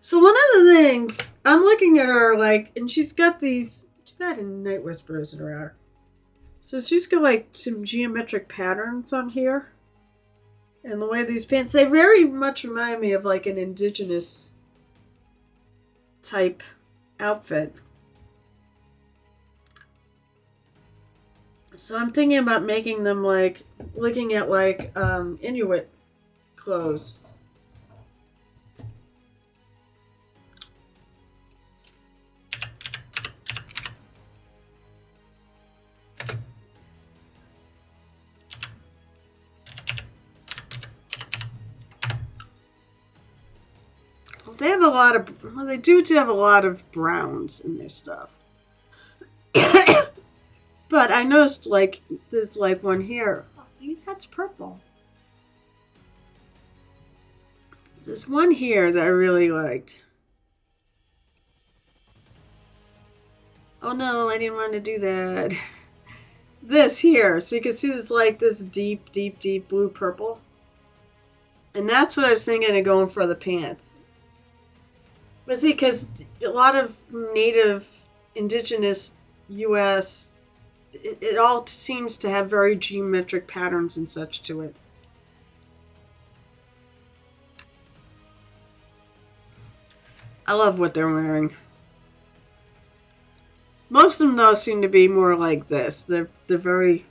So one of the things, I'm looking at her like, and she's got these... Got Night Whisperers in her hair. So she's got like some geometric patterns on here. And the way these pants, they very much remind me of like an indigenous type outfit. So I'm thinking about making them like, looking at like Inuit clothes. They have a lot of, well, they do have a lot of browns in their stuff. But I noticed like there's like one here. Oh, maybe that's purple. There's one here that I really liked. Oh no, I didn't want to do that. This here, so you can see this like this deep, deep, deep blue purple. And that's what I was thinking of going for the pants. But see, because a lot of native, indigenous U.S., it all seems to have very geometric patterns and such to it. I love what they're wearing. Most of them, though, seem to be more like this. They're very,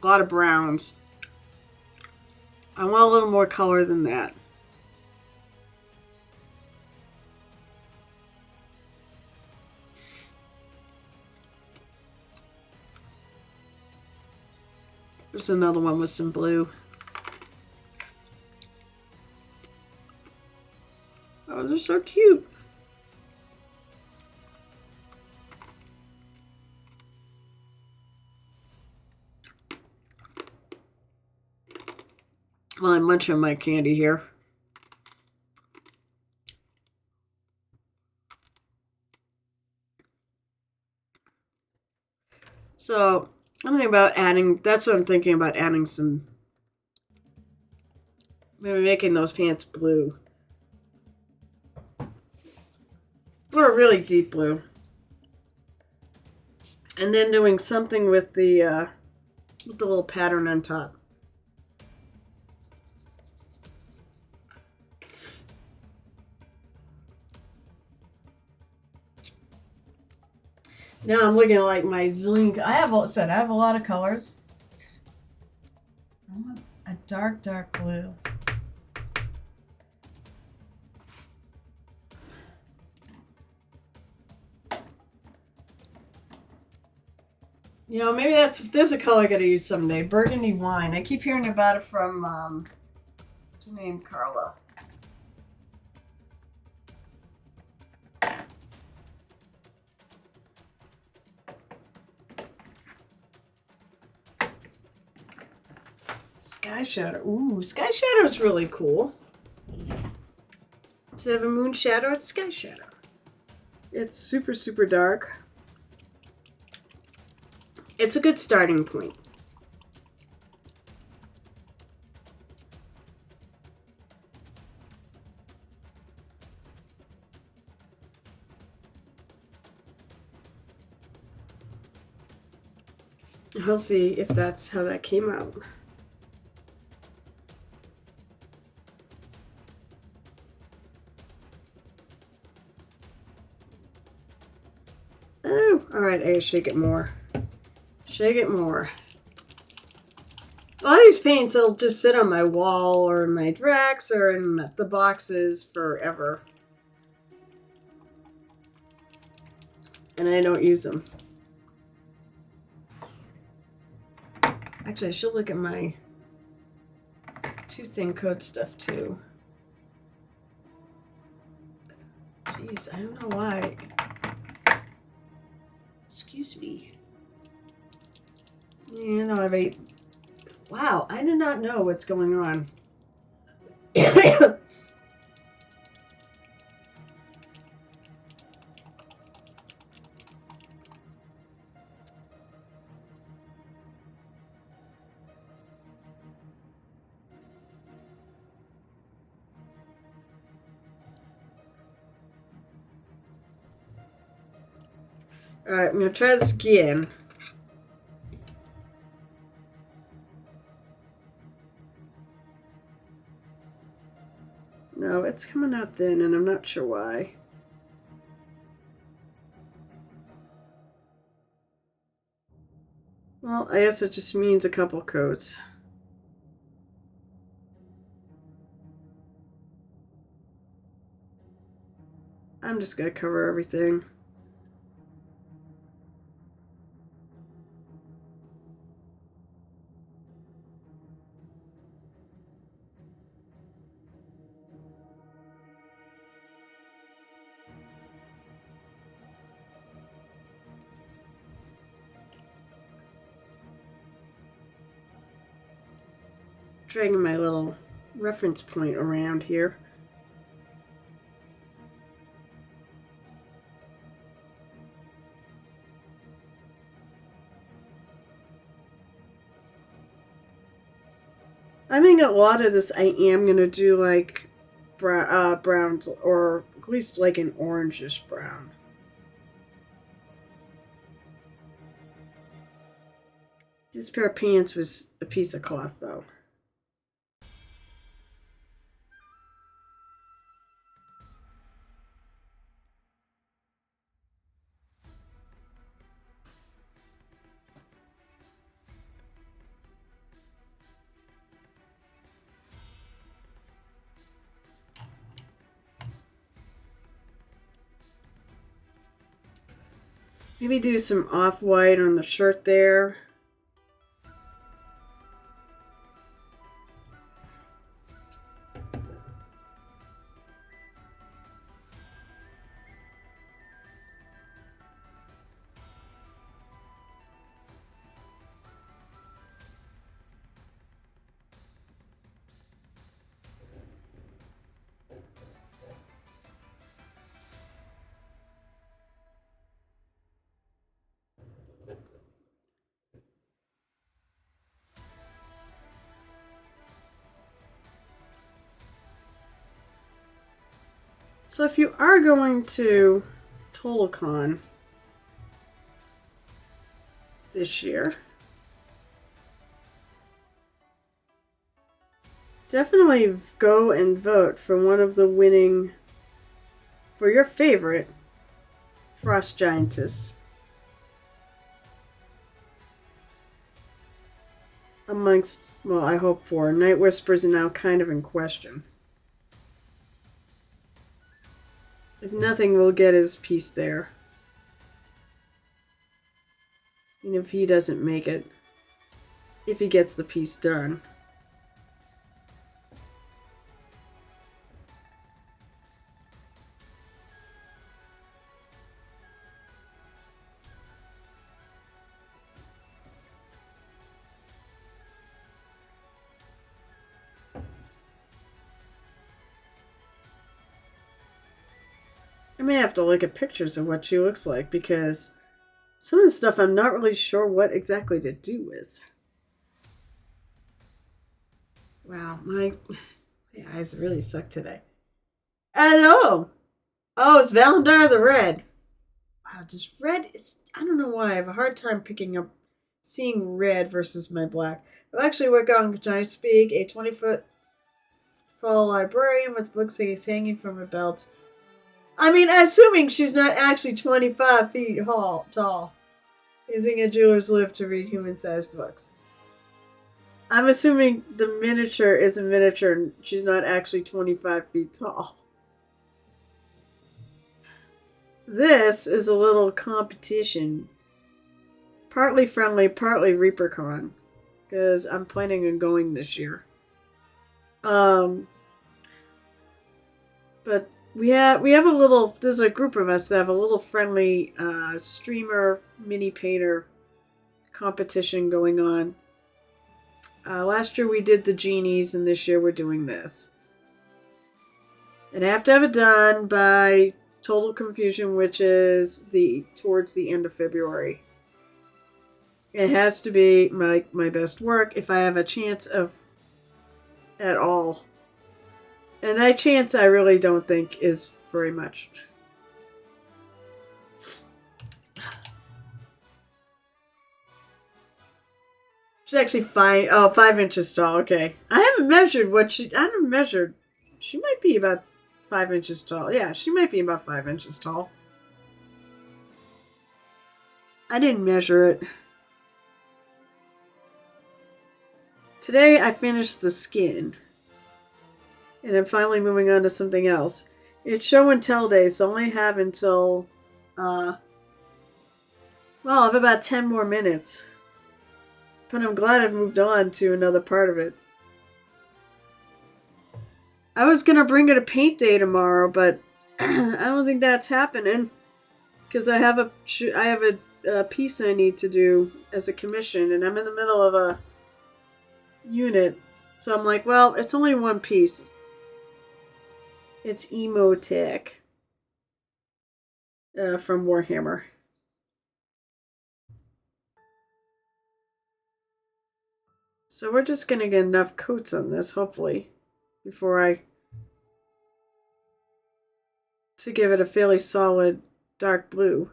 a lot of browns. I want a little more color than that. There's another one with some blue. Oh, they're so cute. Well, I'm munching my candy here. So, I'm thinking about adding, that's what I'm thinking about adding some, maybe making those pants blue. Or a really deep blue. And then doing something with the little pattern on top. Now I'm looking at like my zillion. I have a lot of colors. I want a dark, dark blue. You know, maybe there's a color I gotta use someday. Burgundy wine. I keep hearing about it from what's her name? Carla. Sky Shadow. Ooh, Sky Shadow is really cool. Instead of a moon shadow, it's Sky Shadow. It's super, super dark. It's a good starting point. I'll see if that's how that came out. Oh, alright, I gotta shake it more. Shake it more. A lot of these paints will just sit on my wall or in my racks or in the boxes forever. And I don't use them. Actually, I should look at my too thin coat stuff too. Jeez, I don't know why. Excuse me. You know, I've ate. Wow, I did not know what's going on. Alright, I'm gonna try this again. it's coming out thin, and I'm not sure why. Well, I guess it just means a couple coats. I'm just gonna cover everything. Dragging my little reference point around here. I think a lot of this I am going to do like brown, or at least like an orangish brown. This pair of pants was a piece of cloth though. Maybe do some off-white on the shirt there. So if you are going to TotalCon this year, definitely go and vote for one of the winning, for your favorite Frost Giantess. Amongst, well, I hope for. Night Whispers are now kind of in question. If nothing, we'll get his piece there. And if he doesn't make it, if he gets the piece done. I may have to look at pictures of what she looks like, because some of the stuff I'm not really sure what exactly to do with. Wow, my eyes really suck today. Hello! Oh, it's Valendar the Red. Wow, just red is, I don't know why, I have a hard time seeing red versus my black. I actually work on Giant Speak, a 20-foot tall librarian with books hanging from her belt. I mean, assuming she's not actually 25 feet tall, using a jeweler's lift to read human-sized books. I'm assuming the miniature is a miniature and she's not actually 25 feet tall. This is a little competition. Partly friendly, partly ReaperCon. Because I'm planning on going this year. But we have a little, there's a group of us that have a little friendly streamer mini painter competition going on. Last year we did the genies, and this year we're doing this. And I have to have it done by Total Confusion, which is towards the end of February. It has to be my best work if I have a chance of at all. And that chance I really don't think is very much. She's actually 5 inches tall. Okay. I haven't measured. She might be about 5 inches tall. Yeah, she might be about 5 inches tall. I didn't measure it. Today I finished the skin. And I'm finally moving on to something else. It's show and tell day, so I only have until, I have about 10 more minutes. But I'm glad I've moved on to another part of it. I was going to bring it a paint day tomorrow, but I don't think that's happening. Because I have a piece I need to do as a commission, and I'm in the middle of a unit. So I'm like, well, it's only one piece. It's Emotech from Warhammer. So we're just going to get enough coats on this, hopefully, to give it a fairly solid dark blue.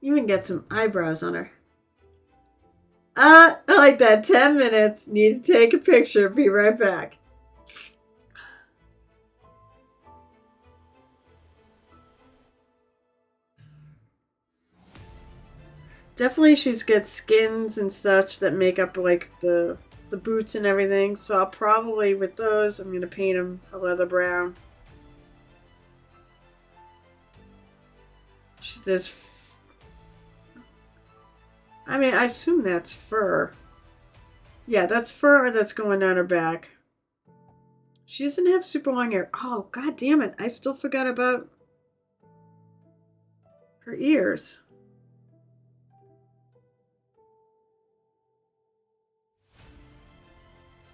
Even get some eyebrows on her. I like that. 10 minutes. Need to take a picture. Be right back. Definitely she's got skins and such that make up like the boots and everything. So I'll probably, with those, I'm going to paint them a leather brown. There's, I mean, I assume that's fur. Yeah, that's fur that's going down her back. She doesn't have super long hair. Oh, god damn it. I still forgot about her ears.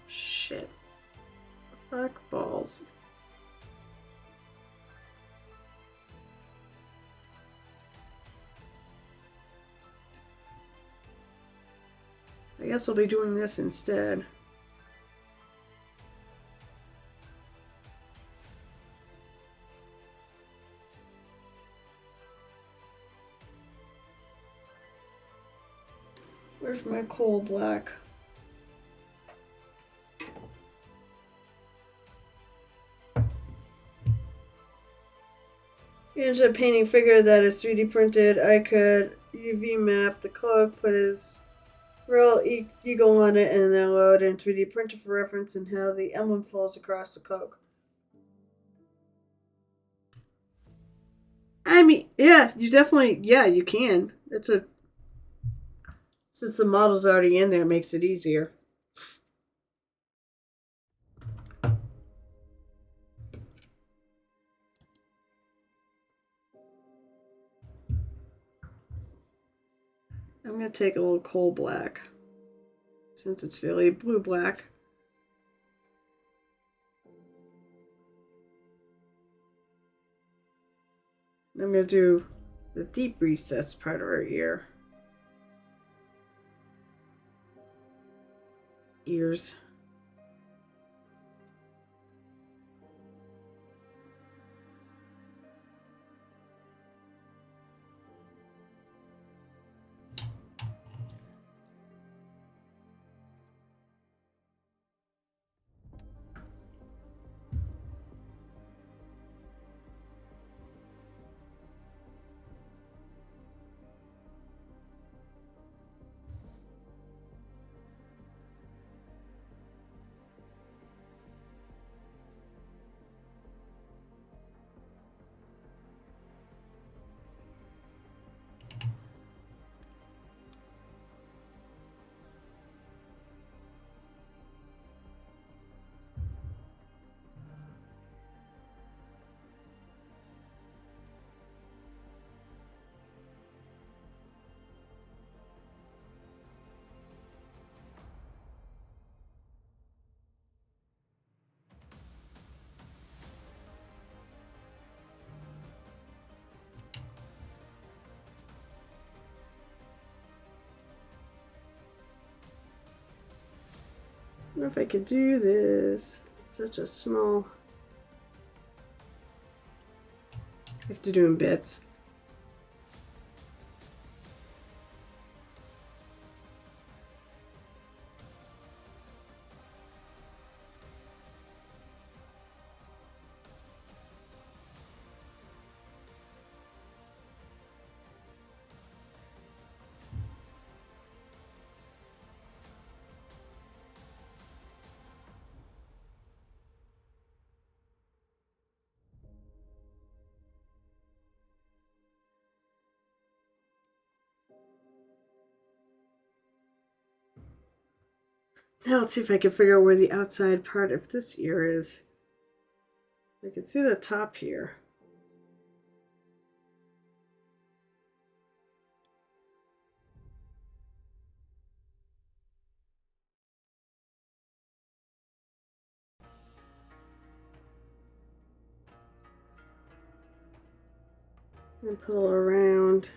Shit. Fuck balls. I guess I'll be doing this instead. Where's my coal black? Instead of painting figure that is 3D printed, I could UV map the cloak, put his real eagle on it, and then load in 3D printer for reference and how the emblem falls across the cloak. I mean, yeah, you definitely, yeah, you can. Since the model's already in there, it makes it easier. I'm going to take a little coal black, since it's fairly blue-black. I'm going to do the deep recessed part of her ears. wonder if I could do this. It's such a small. I have to do in bits. Now let's see if I can figure out where the outside part of this ear is. I can see the top here. And pull around.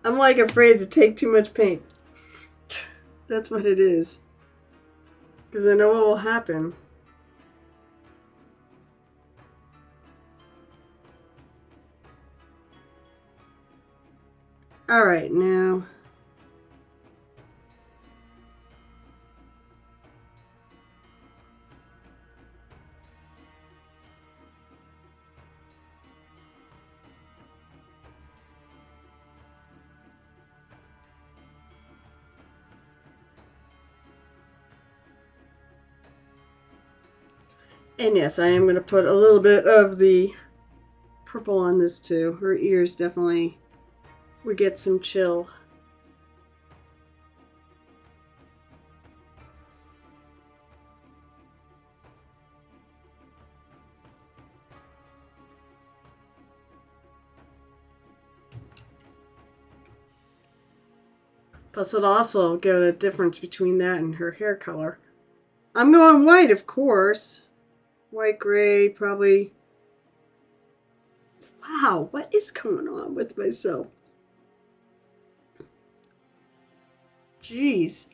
I'm like afraid to take too much paint. That's what it is. Because I know what will happen. Alright, now. And yes, I am going to put a little bit of the purple on this too. Her ears definitely would get some chill. Plus it'll also get a difference between that and her hair color. I'm going white, of course. White, gray, probably. Wow, what is going on with myself? Jeez.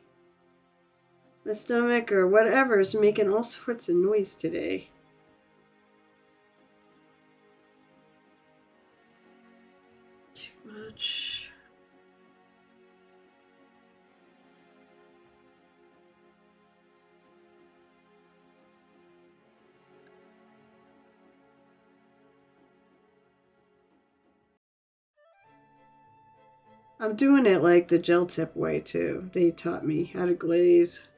My stomach or whatever is making all sorts of noise today. Too much. I'm doing it like the gel tip way too. They taught me how to glaze.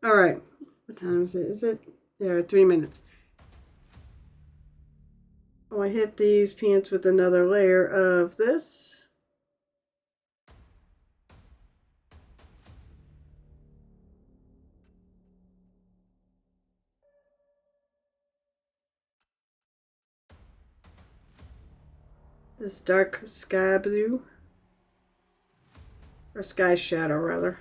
All right. What time is it? Is it? Yeah, 3 minutes. Oh, I hit these pants with another layer of this. This dark sky blue. Or sky shadow, rather.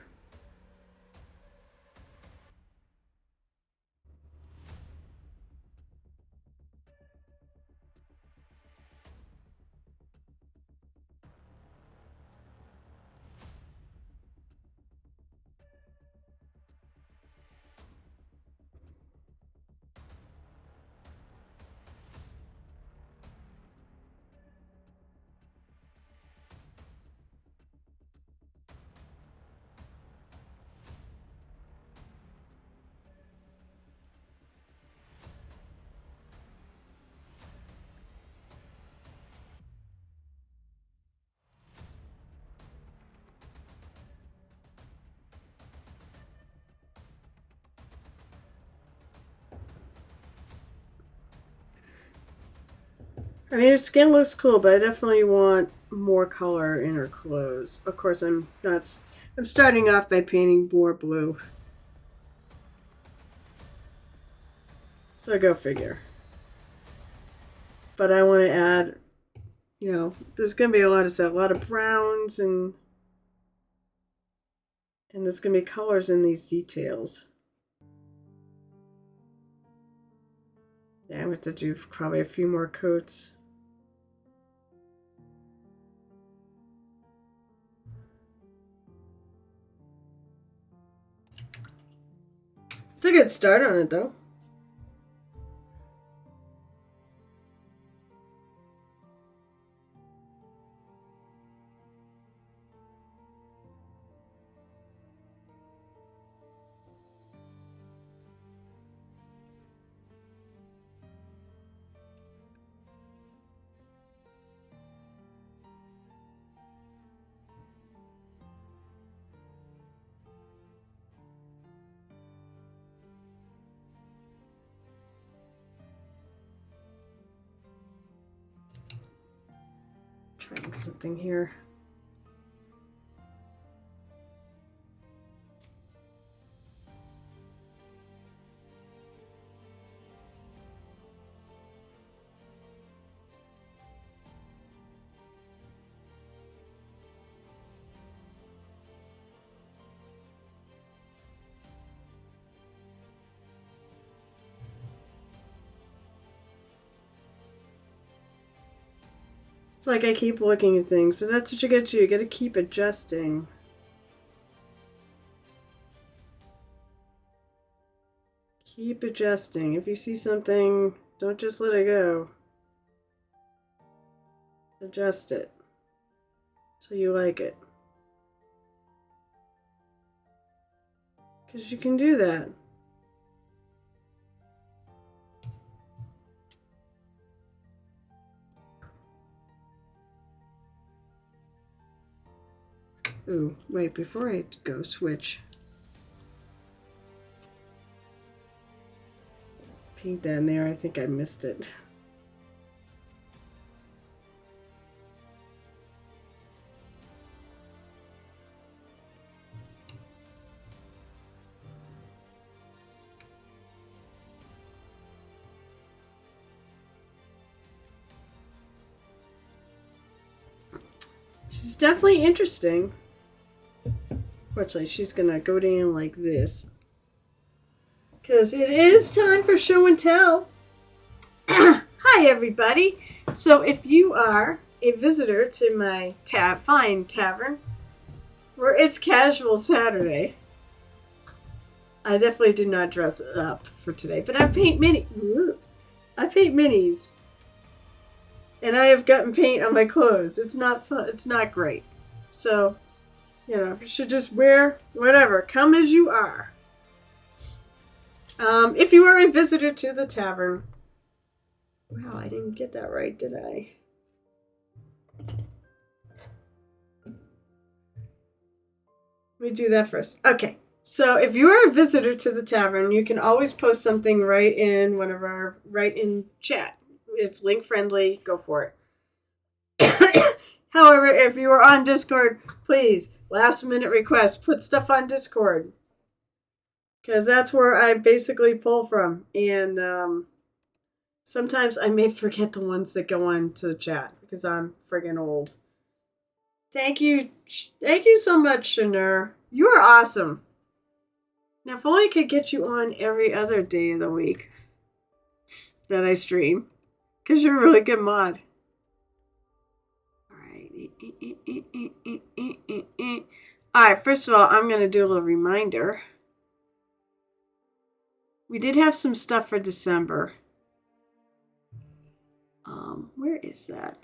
I mean, her skin looks cool, but I definitely want more color in her clothes. Of course, I'm not. I'm starting off by painting more blue. So go figure. But I want to add, there's going to be a lot of browns and there's going to be colors in these details. Yeah, I'm going to do probably a few more coats. It's a good start on it, though. Trying something here. It's like I keep looking at things, but that's what you get to. You got to keep adjusting. Keep adjusting. If you see something, don't just let it go. Adjust it so you like it. Because you can do that. Ooh, wait, before I go switch. Paint that in there, I think I missed it. She's definitely interesting. Fortunately, she's gonna go down like this. Because it is time for show and tell. Hi, everybody. So if you are a visitor to my fine tavern, where it's casual Saturday, I definitely did not dress up for today, but I paint minis. And I have gotten paint on my clothes. It's not fun. It's not great. So, you should just wear whatever. Come as you are. If you are a visitor to the tavern. Wow, I didn't get that right, did I? Let me do that first. Okay. So if you are a visitor to the tavern, you can always post something right in chat. It's link friendly. Go for it. However, if you are on Discord, please, last minute request, put stuff on Discord. Because that's where I basically pull from. And sometimes I may forget the ones that go on to the chat because I'm friggin' old. Thank you. Thank you so much, Shanur. You are awesome. Now, if only I could get you on every other day of the week that I stream. Because you're a really good mod. Alright, first of all, I'm going to do a little reminder. We did have some stuff for December. Where is that?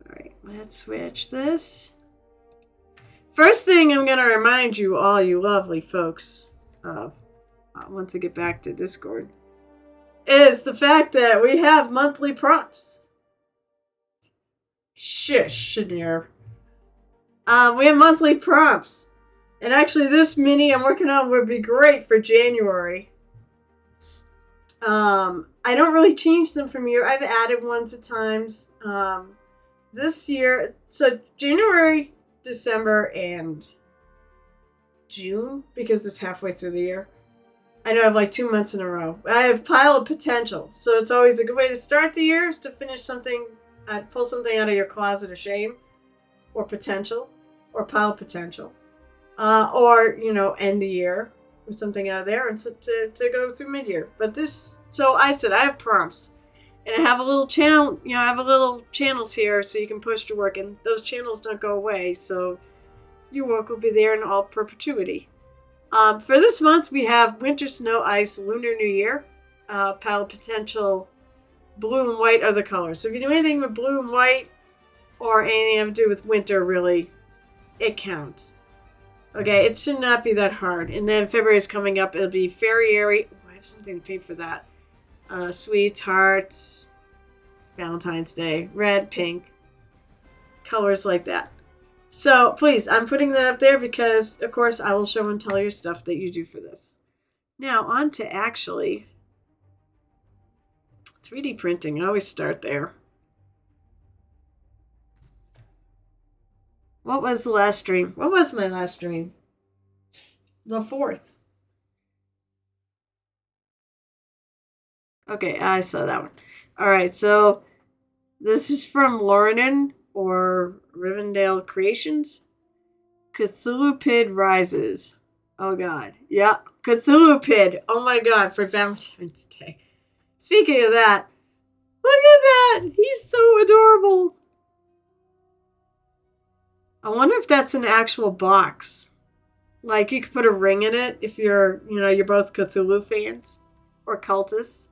Alright, let's switch this. First thing I'm going to remind you all, you lovely folks, once I get back to Discord, is the fact that we have monthly prompts. Shush, Shanier. We have monthly prompts. And actually this mini I'm working on would be great for January. I don't really change them from year. I've added ones at times. This year, so January, December, and June, because it's halfway through the year. I know I have like 2 months in a row. I have pile of potential, so it's always a good way to start the year is to finish something, pull something out of your closet of shame, or potential, or pile of potential, or end the year with something out of there, and so to go through mid-year. But this, so I said I have prompts, and I have a little channel. I have a little channels here, so you can push your work, and those channels don't go away, so your work will be there in all perpetuity. For this month, we have Winter, Snow, Ice, Lunar New Year, Pile Potential, Blue and White are the colors. So if you do anything with blue and white, or anything having to do with winter, really, it counts. Okay, it should not be that hard. And then February is coming up. It'll be Fairy Airy. Oh, I have something to pay for that. Sweets, Hearts, Valentine's Day, red, pink, colors like that. So, please, I'm putting that up there because, of course, I will show and tell your stuff that you do for this. Now, on to actually 3D printing. I always start there. What was the last stream? What was my last stream? The 4th. Okay, I saw that one. Alright, so this is from Laurenin or Rivendell Creations. Cthulhu Rises. Oh god. Yeah. Cthulhu. Oh my god, for Valentine's Day. Speaking of that, look at that! He's so adorable. I wonder if that's an actual box. Like, you could put a ring in it if you're both Cthulhu fans or cultists.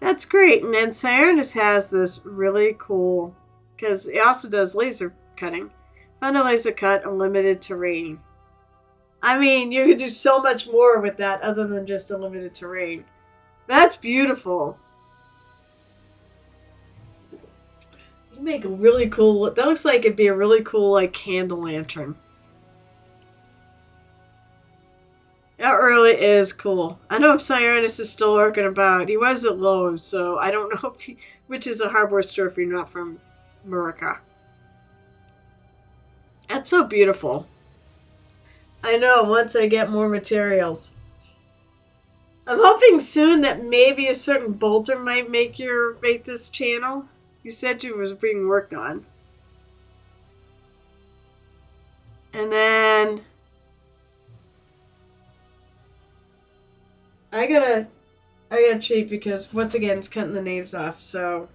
That's great. And then Cyrus has this really cool, because it also does laser cutting. Found a laser cut, unlimited terrain. I mean, you could do so much more with that other than just unlimited terrain. That's beautiful. You make a really cool, that looks like it'd be a really cool, like, candle lantern. That really is cool. I know if Cyrus is still lurking about. He was at Lowe's, so I don't know if which is a hardware store if you're not from America. That's so beautiful. I know, once I get more materials. I'm hoping soon that maybe a certain bolter might make this channel. You said you was being worked on. And then I gotta cheat because once again it's cutting the names off, so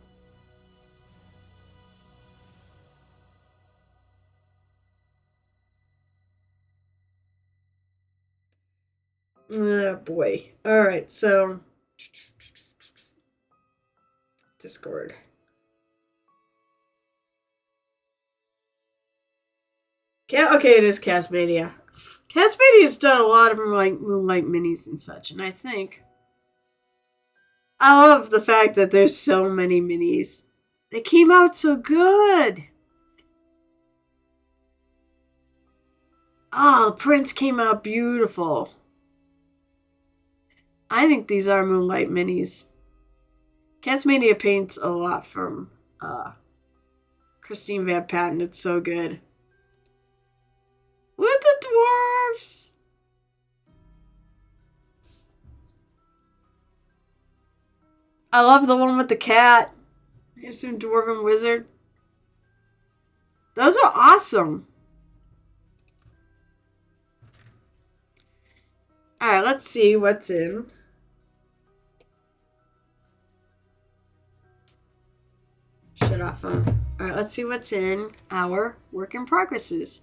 oh boy. Alright, so Discord. Okay, it is Casmania. Casmania's done a lot of Moonlight minis and such, and I think I love the fact that there's so many minis. They came out so good. Oh, the prints came out beautiful. I think these are Moonlight minis. Casmania paints a lot from Christine Van Patten. It's so good. With the dwarves! I love the one with the cat. Here's some Dwarven Wizard. Those are awesome. Alright, let's see what's in. Shut off phone. Alright, let's see what's in our work in progresses.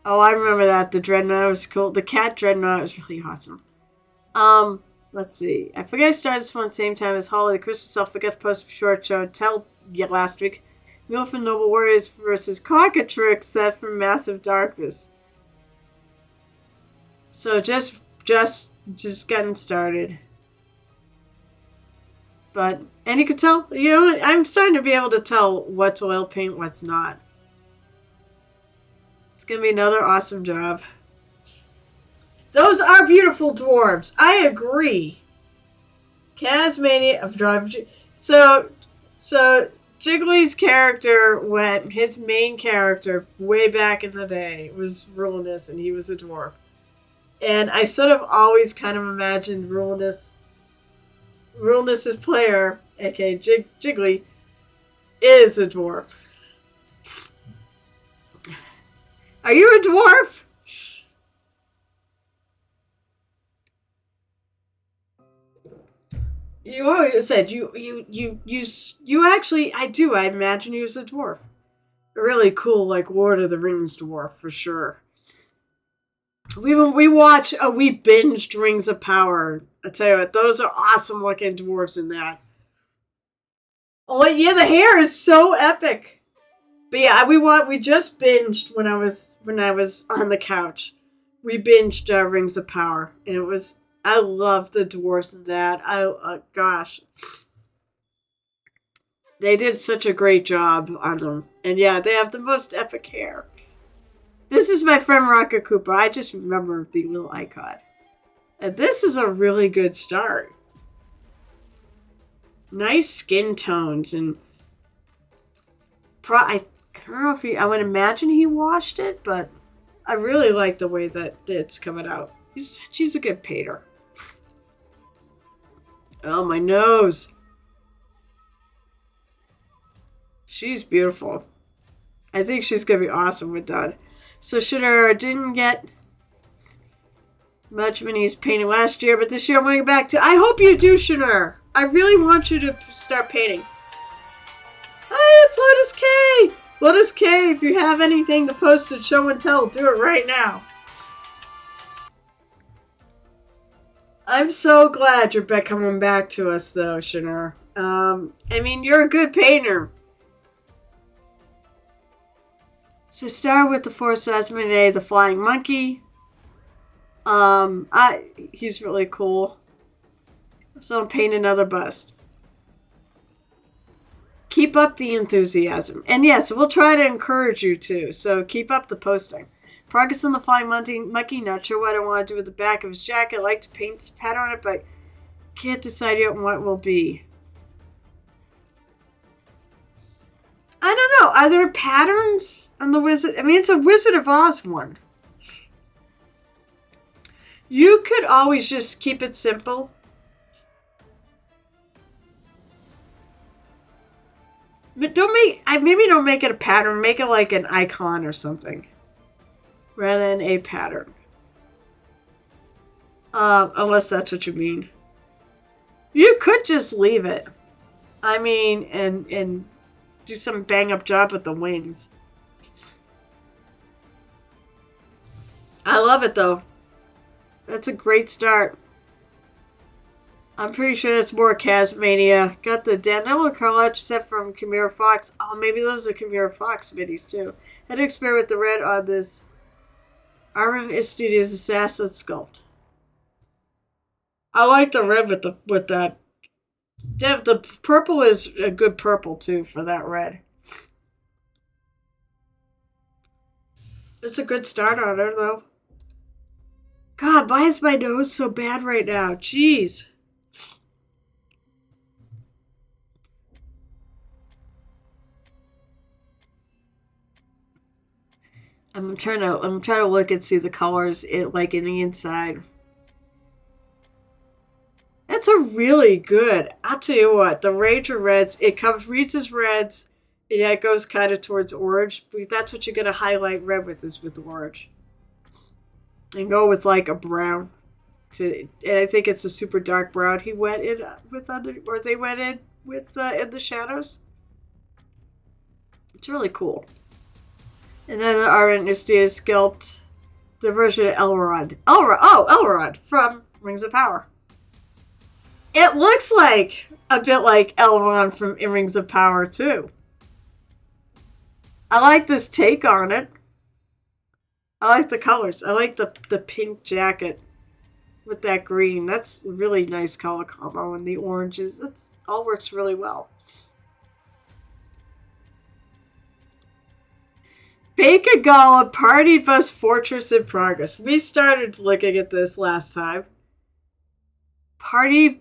Oh, I remember that. The Dreadnought was cool. The cat Dreadnought was really awesome. Let's see. I forget I started this one at the same time as Holly the Christmas Elf. Forgot to post a short show last week. Milf and Noble Warriors versus Cockatrice set from Massive Darkness. So just getting started. But, and you could tell, I'm starting to be able to tell what's oil paint, what's not. It's going to be another awesome job. Those are beautiful dwarves. I agree. Casmania of Drive. So Jiggly's character went, his main character way back in the day was Rulinus, and he was a dwarf. And I sort of always kind of imagined Rulinus's player, aka Jiggly, is a dwarf. Are you a dwarf? You always said you actually, I do. I imagine you as a dwarf. A really cool, like, Lord of the Rings dwarf, for sure. We binged Rings of Power. I tell you what, those are awesome looking dwarves in that. Oh yeah, the hair is so epic. But yeah, we just binged when I was on the couch. We binged Rings of Power, and it was, I love the dwarves in that. Gosh, they did such a great job on them, and yeah, they have the most epic hair. This is my friend Rocket Cooper. I just remember the little icon, and this is a really good start. Nice skin tones, and I don't know if I would imagine he washed it, but I really like the way that it's coming out. She's a good painter. Oh, my nose. She's beautiful. I think she's going to be awesome with done. So Shannara didn't get much when he's painting last year, but this year I'm going back to... I hope you do, Shannara. I really want you to start painting. Hi, it's Lotus K! Lotus K, if you have anything to post at Show and Tell, do it right now. I'm so glad you're coming back to us, though, Shannara. I mean, you're a good painter. So start with the Force Asmodee, the Flying Monkey. He's really cool. So I'm painting another bust. Keep up the enthusiasm. And yes, we'll try to encourage you too. So keep up the posting. Progress on the Flying Monkey. Not sure what I want to do with the back of his jacket. I like to paint a pattern on it, but can't decide yet what it will be. I don't know. Are there patterns on the Wizard? I mean, it's a Wizard of Oz one. You could always just keep it simple. But maybe don't make it a pattern. Make it like an icon or something, rather than a pattern. Unless that's what you mean. You could just leave it. I mean, and do some bang up job with the wings. I love it though. That's a great start. I'm pretty sure it's more Casmania. Got the Danilo Carlucci set from Chimera Fox. Oh, maybe those are Chimera Fox minis too. Had to experiment with the red on this Armin Studios Assassin sculpt. I like the red with that. The purple is a good purple too for that red. It's a good start on her though. God, why is my nose so bad right now? Jeez. I'm trying to look and see the colors like in the inside. That's a really good. I'll tell you what, the Ranger Reds, reads as reds, and yeah, it goes kind of towards orange. But that's what you're gonna highlight red with, is with orange. And go with like a brown. And I think it's a super dark brown he went in with they went in with in the shadows. It's really cool. And then our Nistia sculpt the version of Elrond. Elrond from Rings of Power. It looks like a bit like Elrond from Rings of Power too. I like this take on it. I like the colors. I like the pink jacket with that green. That's a really nice color combo. And the oranges. That's all works really well. Bake a Gala Party Bus Fortress in Progress. We started looking at this last time. Party.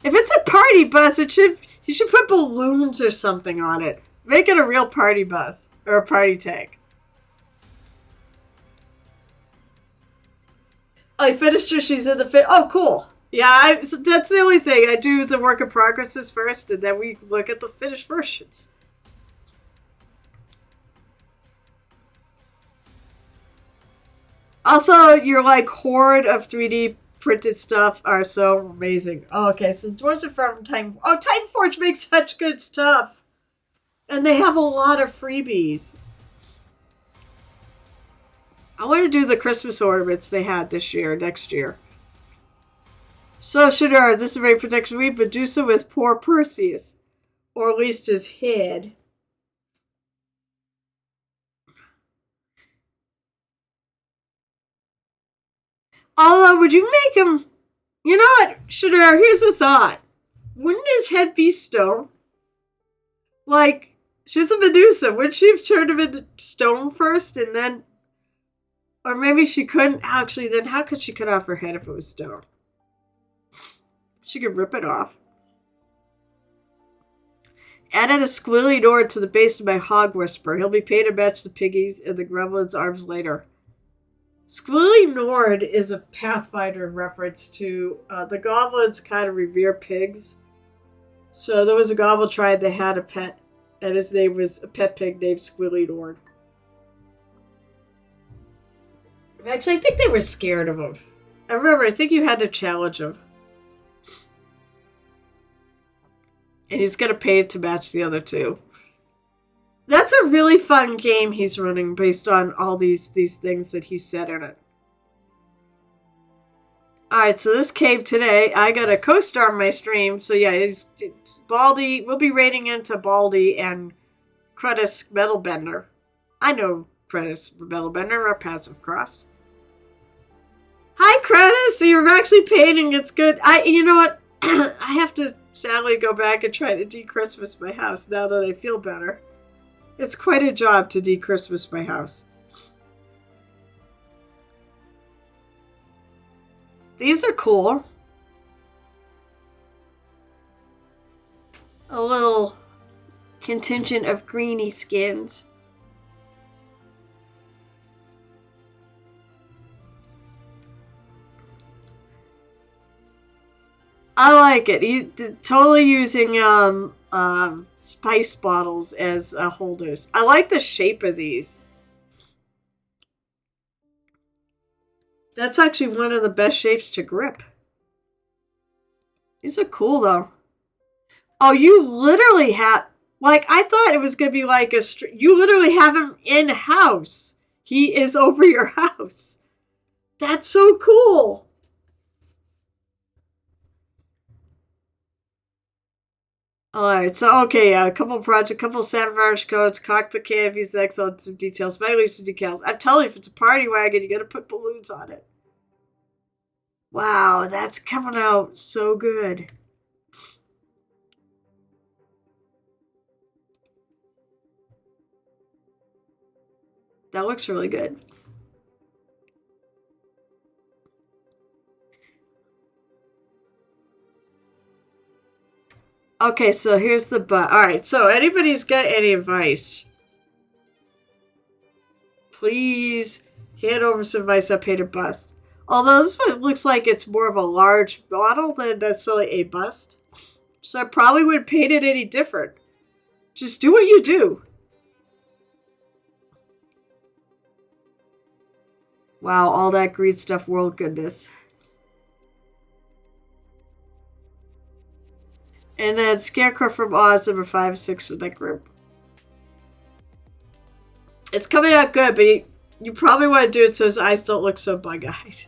If it's a party bus, you should put balloons or something on it. Make it a real party bus or a party tank. I finished her. She's in the Oh, cool. Yeah, so that's the only thing. I do the work in progresses first, and then we look at the finished versions. Also, your like horde of 3D printed stuff are so amazing. Oh, okay, so Dwarves are from Titan. Oh, Titan Forge makes such good stuff, and they have a lot of freebies. I want to do the Christmas ornaments they had this year, next year. So, Shadar, this is a very protection week. Medusa with poor Perseus, or at least his head. Although, would you make him... You know what, Shadar, here's the thought. Wouldn't his head be stone? Like, she's a Medusa. Wouldn't she have turned him into stone first and then... Or maybe she couldn't. Actually, then how could she cut off her head if it was stone? She could rip it off. Added a squilly Nord to the base of my Hog Whisperer. He'll be paid to match the piggies in the gremlin's arms later. Squilly Nord is a Pathfinder reference to the goblins kind of revere pigs. So there was a goblin tribe that had a pet, and his name was a pet pig named Squilly Nord. Actually, I think they were scared of him. I think you had to challenge him. And he's going to pay it to match the other two. That's a really fun game he's running based on all these things that he said in it. Alright, so this came today. I got a co-star on my stream. So yeah, it's Baldy. We'll be raiding into Baldy and Kretis Metalbender. I know Kretis Metalbender, our passive cross. Hi, Kretis! So you're actually painting. It's good. You know what? I have to sadly go back and try to de-Christmas my house now that I feel better. It's quite a job to de-Christmas my house. These are cool. A little contingent of greeny skins. I like it. He's totally using spice bottles as holders. I like the shape of these. That's actually one of the best shapes to grip. These are cool though. Oh, you literally have... Like, I thought it was going to be like a... You literally have him in-house. He is over your house. That's so cool. Alright, so okay, a couple Savage codes, cockpit canopies, excellent, some details, leaves some decals. I'm telling you, if it's a party wagon, you gotta put balloons on it. Wow, that's coming out so good. That looks really good. Okay, so here's the Alright, so anybody's got any advice? Please hand over some advice on painted bust. Although this one looks like it's more of a large model than necessarily a bust. So I probably wouldn't paint it any different. Just do what you do. Wow, all that green stuff, world goodness. And then Scarecrow from Oz, number 5, 6 with that group. It's coming out good, but you probably want to do it so his eyes don't look so bug-eyed.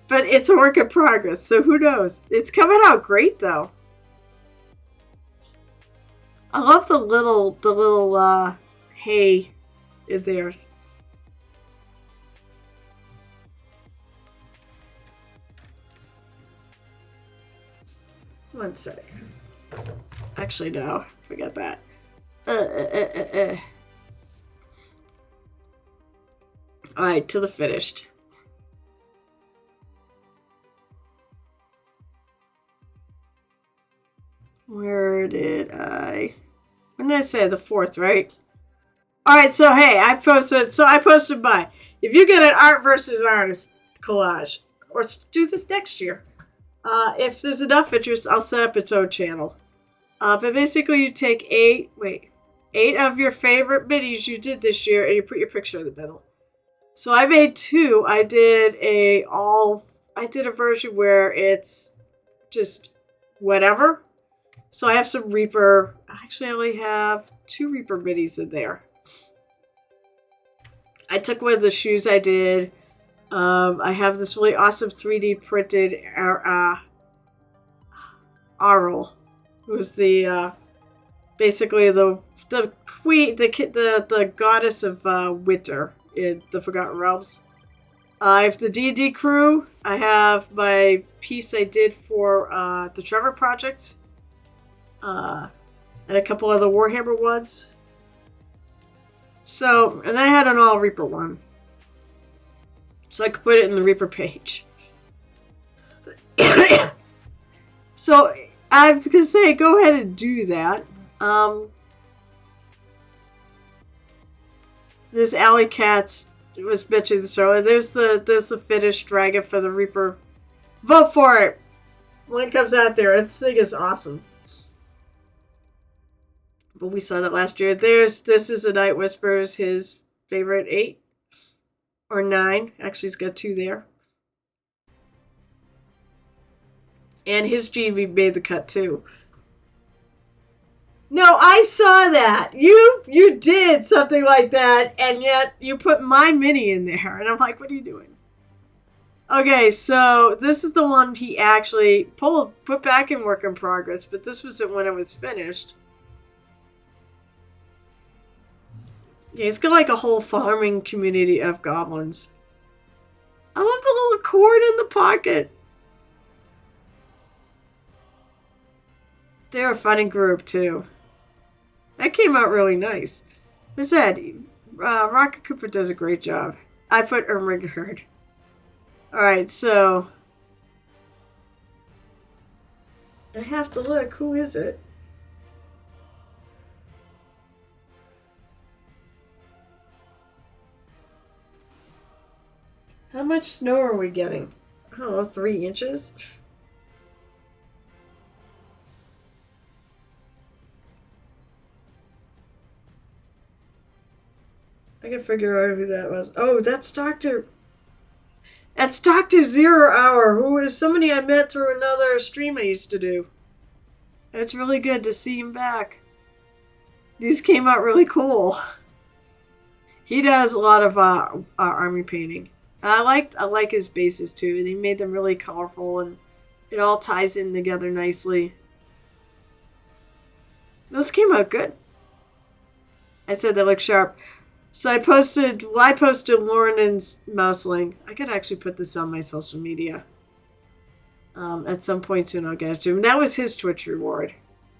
But it's a work in progress, so who knows? It's coming out great, though. I love the little hay in there. One sec. Actually, no. Forget that. Alright, to the finished. When did I say? The 4th, right? Alright, so hey, I posted mine. If you get an art versus artist collage, or do this next year. If there's enough interest, I'll set up its own channel. But basically you take 8 of your favorite minis you did this year and you put your picture in the middle. So I made 2. I did a version where it's just whatever. So I have some Reaper. Actually, I only have 2 Reaper minis in there. I took one of the shoes I did. I have this really awesome 3D printed Arl, who's the basically the queen, the goddess of winter in the Forgotten Realms. I have the D&D crew. I have my piece I did for the Trevor project, and a couple other Warhammer ones. So, and I had an all Reaper one. So I could put it in the Reaper page. So I was going to say, go ahead and do that. There's Alley Cats. It was mentioned this earlier. There's the finished dragon for the Reaper. Vote for it when it comes out there. This thing is awesome. But we saw that last year. This is a Night Whispers, his favorite 8 or 9. Actually, he's got 2 there. And his GV made the cut too. No, I saw that. You did something like that, and yet you put my mini in there. And I'm like, what are you doing? Okay, so this is the one he actually put back in work in progress, but this was it when it was finished. Yeah, he's got like a whole farming community of goblins. I love the little cord in the pocket. They're a funny group too. That came out really nice. As I said, Rocket Cooper does a great job. I put Ermigerd. Alright, so I have to look. Who is it? How much snow are we getting? Oh, 3 inches? I can figure out who that was. Oh, that's Dr. Zero Hour, who is somebody I met through another stream I used to do. It's really good to see him back. These came out really cool. He does a lot of army painting. I like his bases too. They made them really colorful and it all ties in together nicely. Those came out good. I said they look sharp. So I posted Lauren and Mouseling. I could actually put this on my social media. At some point soon I'll get it to him. That was his Twitch reward.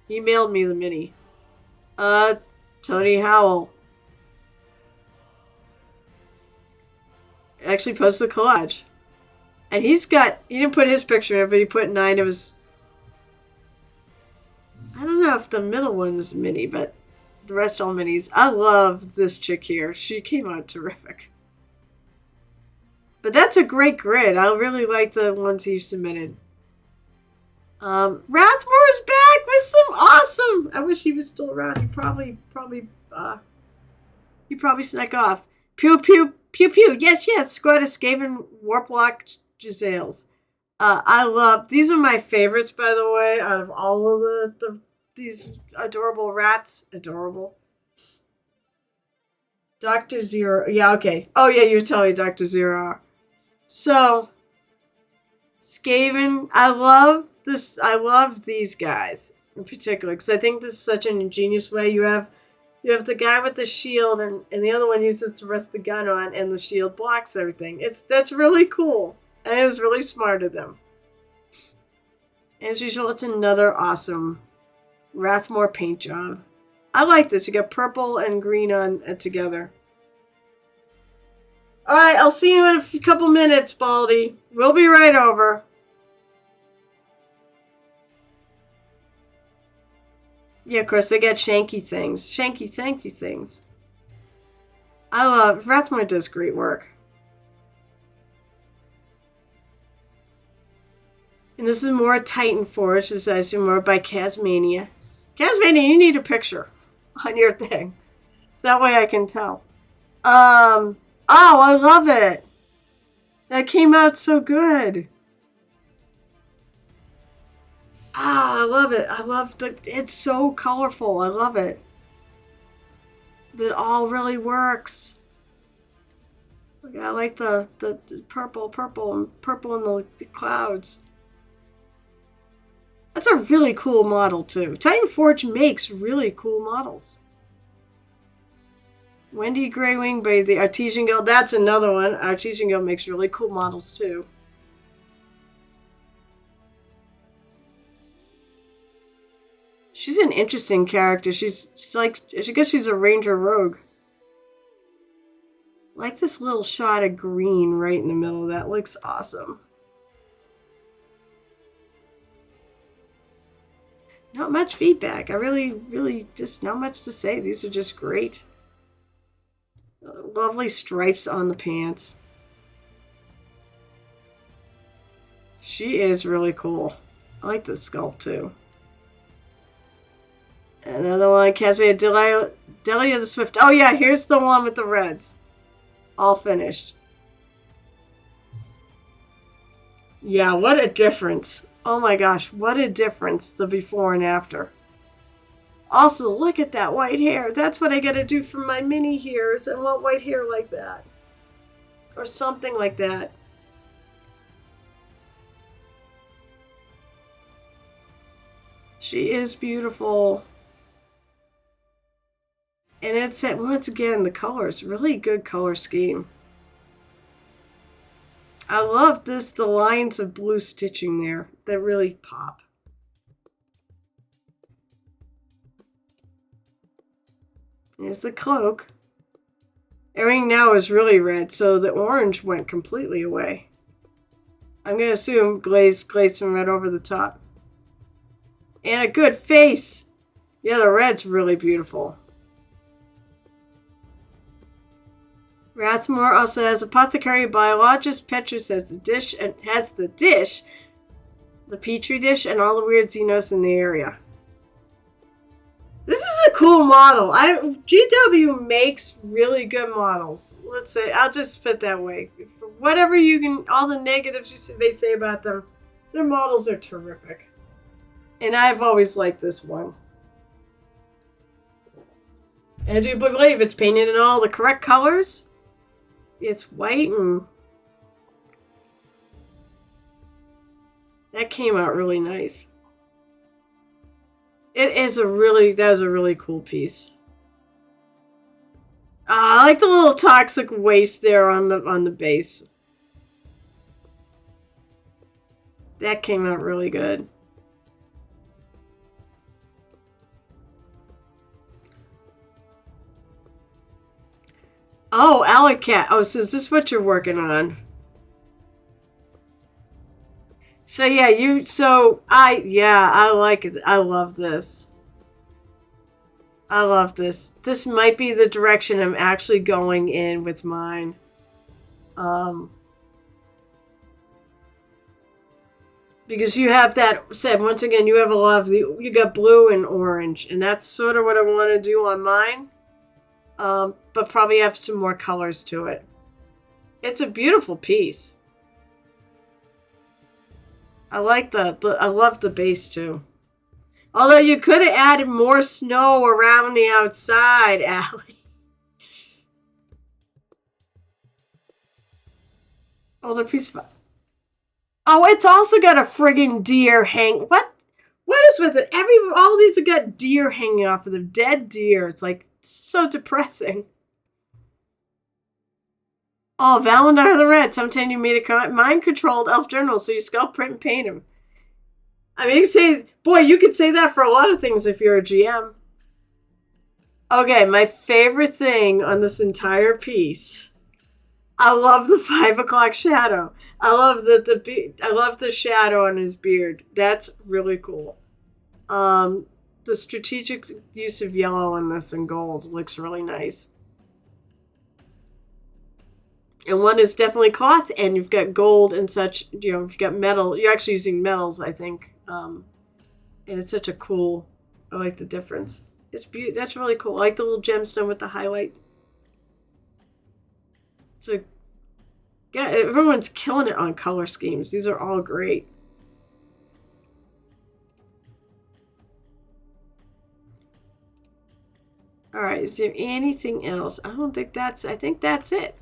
He mailed me the mini. Tony Howell. Actually posted a collage. And he didn't put his picture in it, but he put 9 of his... I don't know if the middle one is mini, but the rest all minis. I love this chick here. She came out terrific. But that's a great grid. I really like the ones he submitted. Rathmore is back with some awesome... I wish he was still around. He probably snuck off. Pew, pew, pew, pew. Yes, Squad of Skaven Warplock Giselles. I love... These are my favorites, by the way, out of all of these adorable rats. Adorable. Dr. Zero. Yeah, okay. Oh, yeah, you're telling me Dr. Zero. So, Skaven, I love these guys in particular because I think this is such an ingenious way. You have the guy with the shield and the other one uses to rest the gun on and the shield blocks everything. That's really cool. And it was really smart of them. As usual, it's another awesome Rathmore paint job. I like this. You got purple and green on together. Alright, I'll see you in a couple minutes, Baldy. We'll be right over. Yeah, of course, they got shanky things. Shanky, thank you things. I love... Rathmore does great work. And this is more Titan Forge. This is, I assume, more by Casmania. Casmania, you need a picture on your thing. So that way I can tell. Oh, I love it. That came out so good. Ah, I love it. I love it's so colorful. I love it. It all really works. I like the purple in the clouds. That's a really cool model too. Titan Forge makes really cool models. Wendy Greywing by the Artesian Guild. That's another one. Artesian Guild makes really cool models too. She's an interesting character. She's like, I guess she's a ranger rogue. Like this little shot of green right in the middle. That looks awesome. Not much feedback. I really just not much to say. These are just great. Lovely stripes on the pants. She is really cool. I like the sculpt too. Another one, Cassia Delia the Swift. Oh yeah, here's the one with the reds. All finished. Yeah, what a difference. Oh my gosh, what a difference, the before and after. Also, look at that white hair. That's what I gotta do for my mini hairs. I want white hair like that. Or something like that. She is beautiful. And it's, once again, the colors. Really good color scheme. I love this, the lines of blue stitching there. They really pop. There's the cloak. Everything now is really red, so the orange went completely away. I'm going to assume glazed some red over the top. And a good face. Yeah, the red's really beautiful. Rathmore also has apothecary, biologist. Petrus has the dish, the petri dish, and all the weird xenos in the area. This is a cool model. GW makes really good models. Let's say, I'll just put it that way. Whatever you can, all the negatives they say about them, their models are terrific. And I've always liked this one. And I do believe it's painted in all the correct colors. It's white and that came out really nice. That is a really cool piece. I like the little toxic waste there on the base. That came out really good. Oh, Alicat. Oh, so is this what you're working on? So yeah, I like it. I love this. I love this. This might be the direction I'm actually going in with mine. Because you have that said once again, you have a lot of you got blue and orange, and that's sort of what I want to do on mine. But probably have some more colors to it. It's a beautiful piece. I like I love the base too. Although you could have added more snow around the outside, Allie. Oh, the piece. Oh, it's also got a friggin' deer hang. What is with it? All these have got deer hanging off of them. Dead deer. It's like so depressing. Oh, Valendar the Red. Sometime you made a mind-controlled elf journal, so you scalp, print, and paint him. I mean, you could say that for a lot of things if you're a GM. Okay, my favorite thing on this entire piece I love the 5 o'clock shadow. I love I love the shadow on his beard. That's really cool. The strategic use of yellow in this and gold looks really nice. And one is definitely cloth, and you've got gold and such. You know, you've got metal. You're actually using metals, I think. And it's such a cool. I like the difference. It's beautiful. That's really cool. I like the little gemstone with the highlight. So, yeah, everyone's killing it on color schemes. These are all great. All right, is there anything else? I think that's it.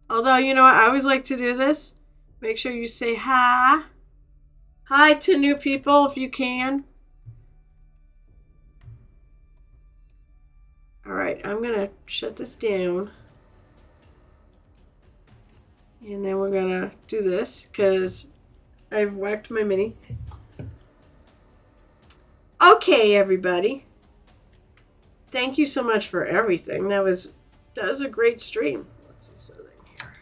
Although, you know what, I always like to do this. Make sure you say hi. Hi to new people if you can. All right, I'm going to shut this down. And then we're going to do this because I've whacked my mini. Okay, everybody. Thank you so much for everything. That was a great stream. What's this other thing here?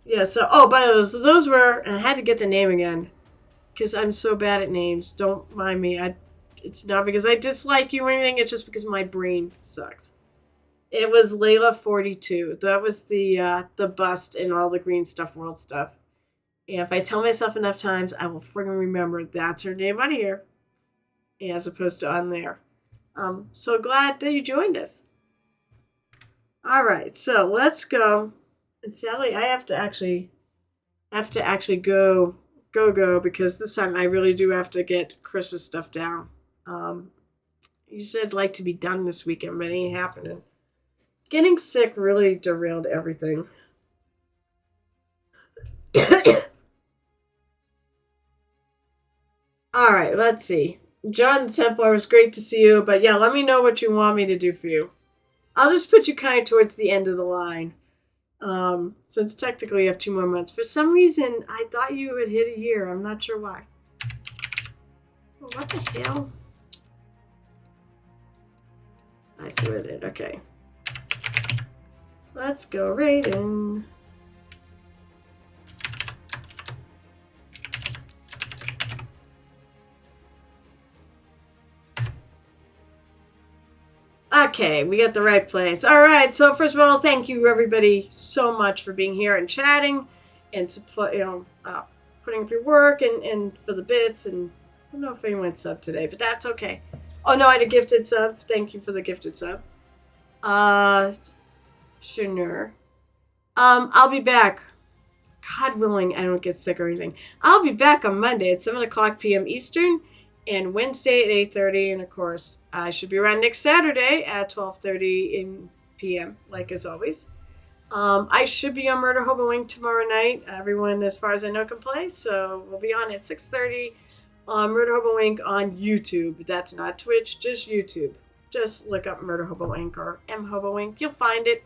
Yeah, so, by the way, so those were, and I had to get the name again because I'm so bad at names. Don't mind me. It's not because I dislike you or anything. It's just because my brain sucks. It was Layla 42. That was the bust and all the Green Stuff World stuff. And if I tell myself enough times, I will friggin' remember that's her name on here as opposed to on there. So glad that you joined us. All right, so let's go. And Sally, I have to actually go because this time I really do have to get Christmas stuff down. You said like to be done this weekend, but it ain't happening. Getting sick really derailed everything. All right, let's see. John Templar, it was great to see you, but yeah, let me know what you want me to do for you. I'll just put you kind of towards the end of the line. Since technically you have 2 more months. For some reason, I thought you had hit a year. I'm not sure why. Oh, what the hell? I see what I did. Okay. Let's go right in. Okay, we got the right place. All right, so first of all, thank you everybody so much for being here and chatting and putting up your work and for the bits. And I don't know if anyone subbed today, but that's okay. Oh no, I had a gifted sub. Thank you for the gifted sub. Sure. I'll be back. God willing, I don't get sick or anything. I'll be back on Monday at 7 o'clock p.m. Eastern. And Wednesday at 8:30, and of course, I should be around next Saturday at 12:30 p.m., like as always. I should be on Murder Hobo Inc. tomorrow night. Everyone, as far as I know, can play, so we'll be on at 6:30 on Murder Hobo Inc. on YouTube. That's not Twitch, just YouTube. Just look up Murder Hobo Inc. or M Hobo Inc. You'll find it.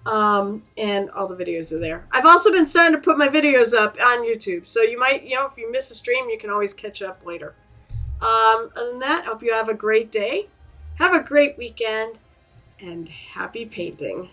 And all the videos are there. I've also been starting to put my videos up on YouTube, so you might, if you miss a stream, you can always catch up later. Other than that, I hope you have a great day, have a great weekend, and happy painting.